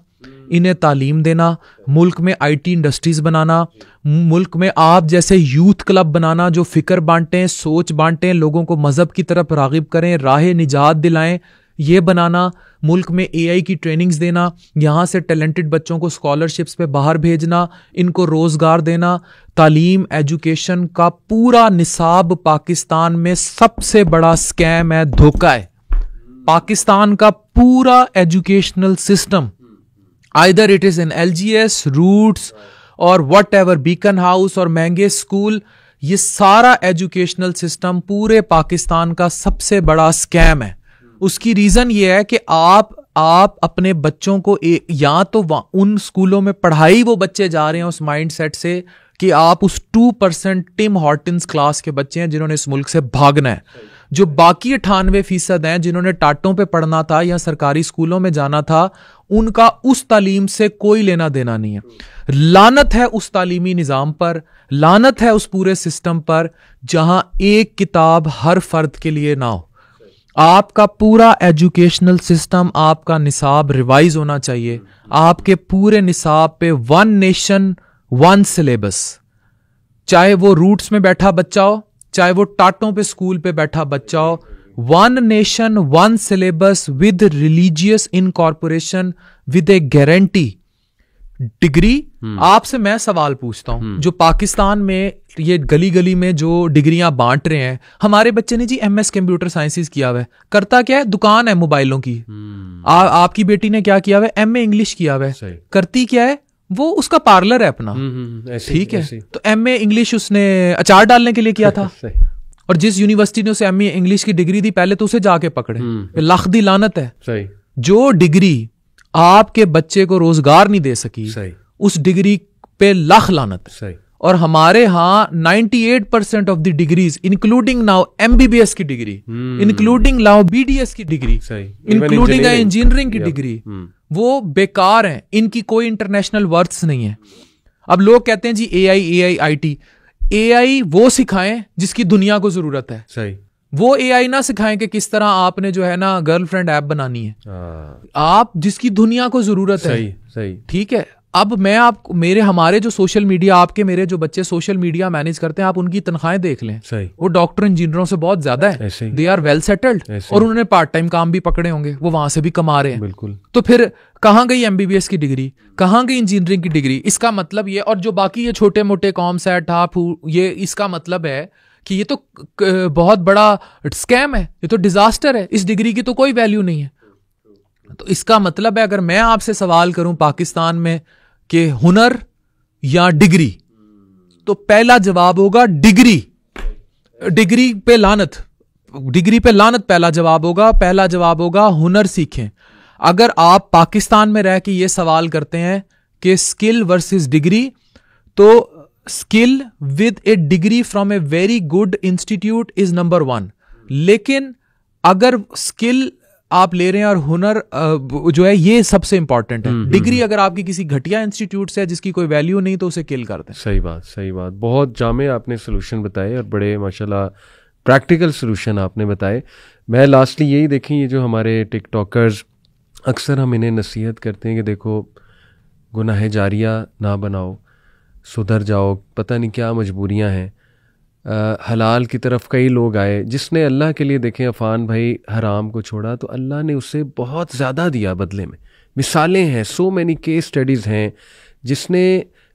इन्हें तालीम देना, मुल्क में आईटी इंडस्ट्रीज बनाना, मुल्क में आप जैसे यूथ क्लब बनाना जो फिक्र बांटें, सोच बांटें, लोगों को मजहब की तरफ रागिब करें, राह निजात दिलाएं, ये बनाना, मुल्क में एआई की ट्रेनिंग्स देना, यहाँ से टैलेंटेड बच्चों को स्कॉलरशिप्स पे बाहर भेजना, इनको रोजगार देना, तालीम, एजुकेशन का पूरा निसाब पाकिस्तान में सबसे बड़ा स्कैम है, धोखा है। पाकिस्तान का पूरा educational system, either it is in LGS, Roots और वट एवर, बीकन हाउस और महंगे स्कूल, ये सारा एजुकेशनल सिस्टम पूरे पाकिस्तान का सबसे बड़ा स्कैम है। उसकी रीजन ये है कि आप अपने बच्चों को या तो उन स्कूलों में पढ़ाई वो बच्चे जा रहे हैं उस माइंडसेट से कि आप उस 2% टिम हॉर्टन्स क्लास के बच्चे हैं जिन्होंने इस मुल्क से भागना है। जो बाकी 98% हैं जिन्होंने टाटों पे पढ़ना था या सरकारी स्कूलों में जाना था, उनका उस तालीम से कोई लेना देना नहीं है। लानत है उस तालीमी निज़ाम पर, लानत है उस पूरे सिस्टम पर जहां एक किताब हर फर्द के लिए ना हो। आपका पूरा एजुकेशनल सिस्टम, आपका निसाब रिवाइज होना चाहिए। आपके पूरे निसाब पे 1 नेशन 1 सिलेबस, चाहे वो रूट्स में बैठा बच्चा हो, चाहे वो टाटों पे स्कूल पे बैठा बच्चा हो, 1 nation 1 syllabus with religious incorporation with A guarantee degree. आपसे मैं सवाल पूछता हूं, जो पाकिस्तान में ये गली गली में जो डिग्रियां बांट रहे हैं, हमारे बच्चे ने जी MS कंप्यूटर साइंसेस किया हुआ है, करता क्या है? दुकान है मोबाइलों की। आपकी बेटी ने क्या किया हुआ है? MA इंग्लिश किया हुआ है, करती क्या है? वो उसका पार्लर है अपना, ठीक है। तो MA इंग्लिश उसने अचार डालने के लिए किया था और जिस यूनिवर्सिटी ने उसे MA इंग्लिश की डिग्री दी, पहले तो उसे जाके पकड़े। लाख दी लानत है। जो डिग्री आपके बच्चे को रोजगार नहीं दे सकी, उस डिग्री पे लाख लानत है। और हमारे यहाँ 98% of the degrees, including now MBBS की डिग्री, इंक्लूडिंग नाउ BDS की डिग्री, इंक्लूडिंग इंजीनियरिंग की डिग्री, वो बेकार हैं। इनकी कोई इंटरनेशनल वर्थ्स नहीं है। अब लोग कहते हैं जी AI IT, AI वो सिखाएं जिसकी दुनिया को जरूरत है। सही। वो AI ना सिखाएं कि किस तरह आपने जो है ना गर्लफ्रेंड ऐप बनानी है। आप जिसकी दुनिया को जरूरत है, सही, ठीक है। अब मैं हमारे जो सोशल मीडिया, आपके मेरे जो बच्चे सोशल मीडिया मैनेज करते हैं, आप उनकी तनख्वाहें देख लें, सही, वो डॉक्टर इंजीनियरों से बहुत ज्यादा है, दे आर वेल सेटल्ड, और उन्होंने पार्ट टाइम काम भी पकड़े होंगे, वो वहां से भी कमा रहे हैं। बिल्कुल। तो फिर कहाँ गई MBBS की डिग्री, कहाँ गई इंजीनियरिंग की डिग्री? इसका मतलब ये, और जो बाकी ये छोटे मोटे कॉमसेट ये, इसका मतलब है कि ये तो बहुत बड़ा स्कैम है, ये तो डिजास्टर है, इस डिग्री की तो कोई वैल्यू नहीं है। तो इसका मतलब है, अगर मैं आपसे सवाल करूं पाकिस्तान में कि हुनर या डिग्री, तो पहला जवाब होगा डिग्री। डिग्री पे लानत, डिग्री पे लानत पहला जवाब होगा। पहला जवाब होगा हुनर सीखें। अगर आप पाकिस्तान में रह के ये सवाल करते हैं कि स्किल वर्सेस डिग्री, तो skill with A degree from a very good institute is number 1। लेकिन अगर स्किल आप ले रहे हैं और हुनर जो है ये सबसे इंपॉर्टेंट है। डिग्री अगर आपकी किसी घटिया इंस्टीट्यूट से है जिसकी कोई वैल्यू नहीं, तो उसे किल कर दें। सही बात, सही बात। बहुत जामे आपने सोल्यूशन बताए और बड़े माशाल्लाह प्रैक्टिकल सोल्यूशन आपने बताए। मैं लास्टली यही देखें, ये जो हमारे टिकटॉकर्स, अक्सर हम इन्हें नसीहत करते हैं कि देखो गुनाह जारिया ना बनाओ, सुधर जाओ, पता नहीं क्या मजबूरियां हैं। हलाल की तरफ कई लोग आए, जिसने अल्लाह के लिए, देखें अफान भाई, हराम को छोड़ा तो अल्लाह ने उससे बहुत ज़्यादा दिया बदले में। मिसालें हैं, सो मैनी केस स्टडीज़ हैं, जिसने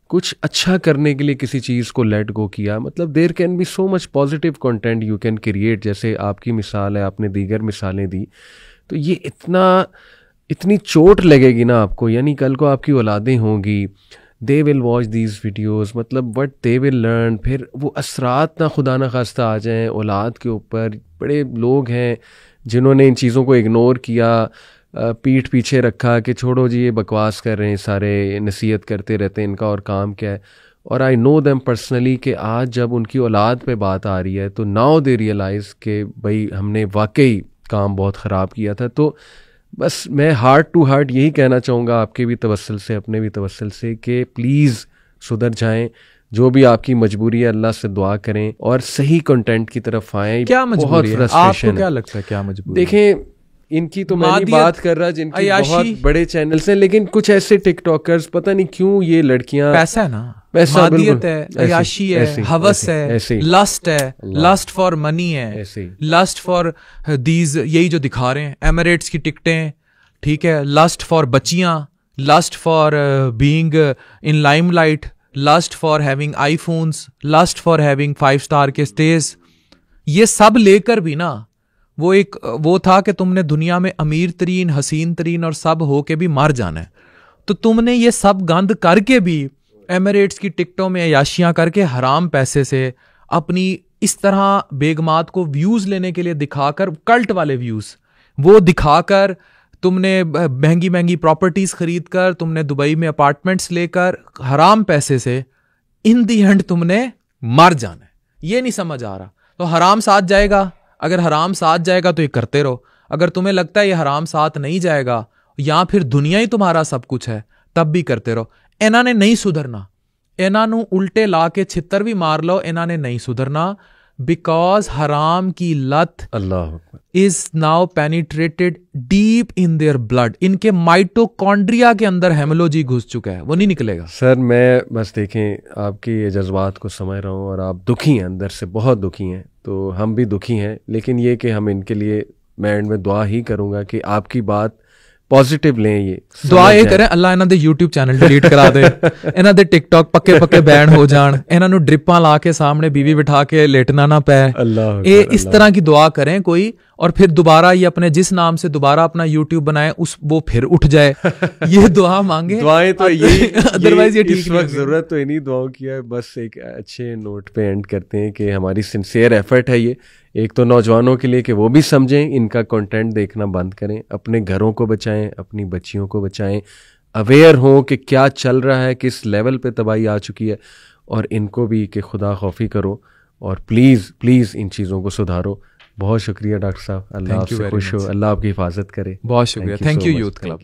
कुछ अच्छा करने के लिए किसी चीज़ को लेट गो किया। मतलब there can be so much positive content you can create, जैसे आपकी मिसाल है, आपने दीगर मिसालें दी। तो ये इतनी चोट लगेगी ना आपको, यानी कल को आपकी औलादें होंगी, they will watch these videos, मतलब वट दे विल लर्न। फिर वो असरात ना खुदा न खास्ता आ जाएँ औलाद के ऊपर। बड़े लोग हैं जिन्होंने इन चीज़ों को इग्नोर किया, पीठ पीछे रखा कि छोड़ो जी ये बकवास कर रहे हैं सारे, नसीहत करते रहते हैं, इनका और काम क्या है। और आई नो देम पर्सनली कि आज जब उनकी औलाद पे बात आ रही है तो नाउ दे रियलाइज़ कि भाई हमने वाकई काम बहुत ख़राब किया था। तो बस मैं हार्ट टू हार्ट यही कहना चाहूँगा, आपके भी तवस्सुल से, अपने भी तवस्सुल से, कि प्लीज़ सुधर जाएं। जो भी आपकी मजबूरी है, अल्लाह से दुआ करें और सही कंटेंट की तरफ आएं। क्या मजबूरी है? आपको क्या लगता है क्या मजबूरी? देखें, इनकी तो मैं नहीं बात कर रहा, जिनकी बहुत बड़े चैनल्स हैं, लेकिन कुछ ऐसे टिकटॉकर्स, पता नहीं क्यों ये लड़कियां, पैसा है ना, पैसा, मादियत है, अयाशी है, हवस है, लस्ट है, लस्ट फॉर मनी है, लस्ट फॉर दीज, यही जो दिखा रहे हैं एमिरेट्स की टिकटें, ठीक है, लस्ट फॉर बच्चियां, lust for being in limelight, lust for having iPhones, lust for having 5 star के स्टेज। ये सब लेकर भी ना वो था कि तुमने दुनिया में अमीर तरीन, हसीन तरीन और सब हो के भी मर जाना है। तो तुमने ये सब गंद करके भी एमिरेट्स की टिकटों में अयाशियां करके हराम पैसे से अपनी इस तरह बेगमात को व्यूज लेने के लिए दिखाकर, कल्ट वाले व्यूज वो दिखाकर, तुमने महंगी महंगी प्रॉपर्टीज खरीद कर, तुमने दुबई में अपार्टमेंट्स लेकर हराम पैसे से इन दी एंड तुमने मर जाना है। ये नहीं समझ आ रहा। तो हराम साथ जाएगा, अगर हराम साथ जाएगा तो ये करते रहो। अगर तुम्हें लगता है ये हराम साथ नहीं जाएगा या फिर दुनिया ही तुम्हारा सब कुछ है, तब भी करते रहो। इन्हों ने नहीं सुधरना, इन्हों उल्टे ला के छित्तर भी मार लो, इन्हों ने नहीं सुधरना। बिकॉज हराम की लत Allah is now penetrated deep in their blood. इनके माइटोकॉन्ड्रिया के अंदर हेमोलॉजी घुस चुका है, वो नहीं निकलेगा। सर मैं बस देखें आपके ये जज्बात को समझ रहा हूँ और आप दुखी हैं, अंदर से बहुत दुखी हैं, तो हम भी दुखी हैं। लेकिन ये कि हम इनके लिए, मैं एंड में दुआ ही करूँगा कि आपकी बात पॉजिटिव लें। ये दुआ ये करें अल्लाह इन्हां दे YouTube चैनल डिलीट करा दे, इन्हां दे TikTok पक्के पक्के बैन हो जान, इन्हां नूं ड्रिपां ला के सामने बीवी बिठा के लेटना ना पै। ये इस तरह की दुआ करें कोई, और फिर दोबारा ये अपने जिस नाम से दोबारा अपना YouTube बनाए वो फिर उठ जाए। ये दुआ मांगे, दुआएं तो यही अदरवाइज ये ठीक इस वक्त जरूरत तो इन्हीं दुआओं की है। बस एक अच्छे नोट पे एंड करते हैं कि हमारी सिंसियर एफर्ट है ये, एक तो नौजवानों के लिए कि वो भी समझें, इनका कंटेंट देखना बंद करें, अपने घरों को बचाएं, अपनी बच्चियों को बचाएं, अवेयर हों कि क्या चल रहा है, किस लेवल पे तबाही आ चुकी है, और इनको भी कि खुदा खौफी करो और प्लीज़ प्लीज़ इन चीज़ों को सुधारो। बहुत शुक्रिया डॉक्टर साहब, अल्लाह आपसे खुश हो, अल्लाह आपकी हिफाजत करे। बहुत शुक्रिया, थैंक यू यूथ क्लब।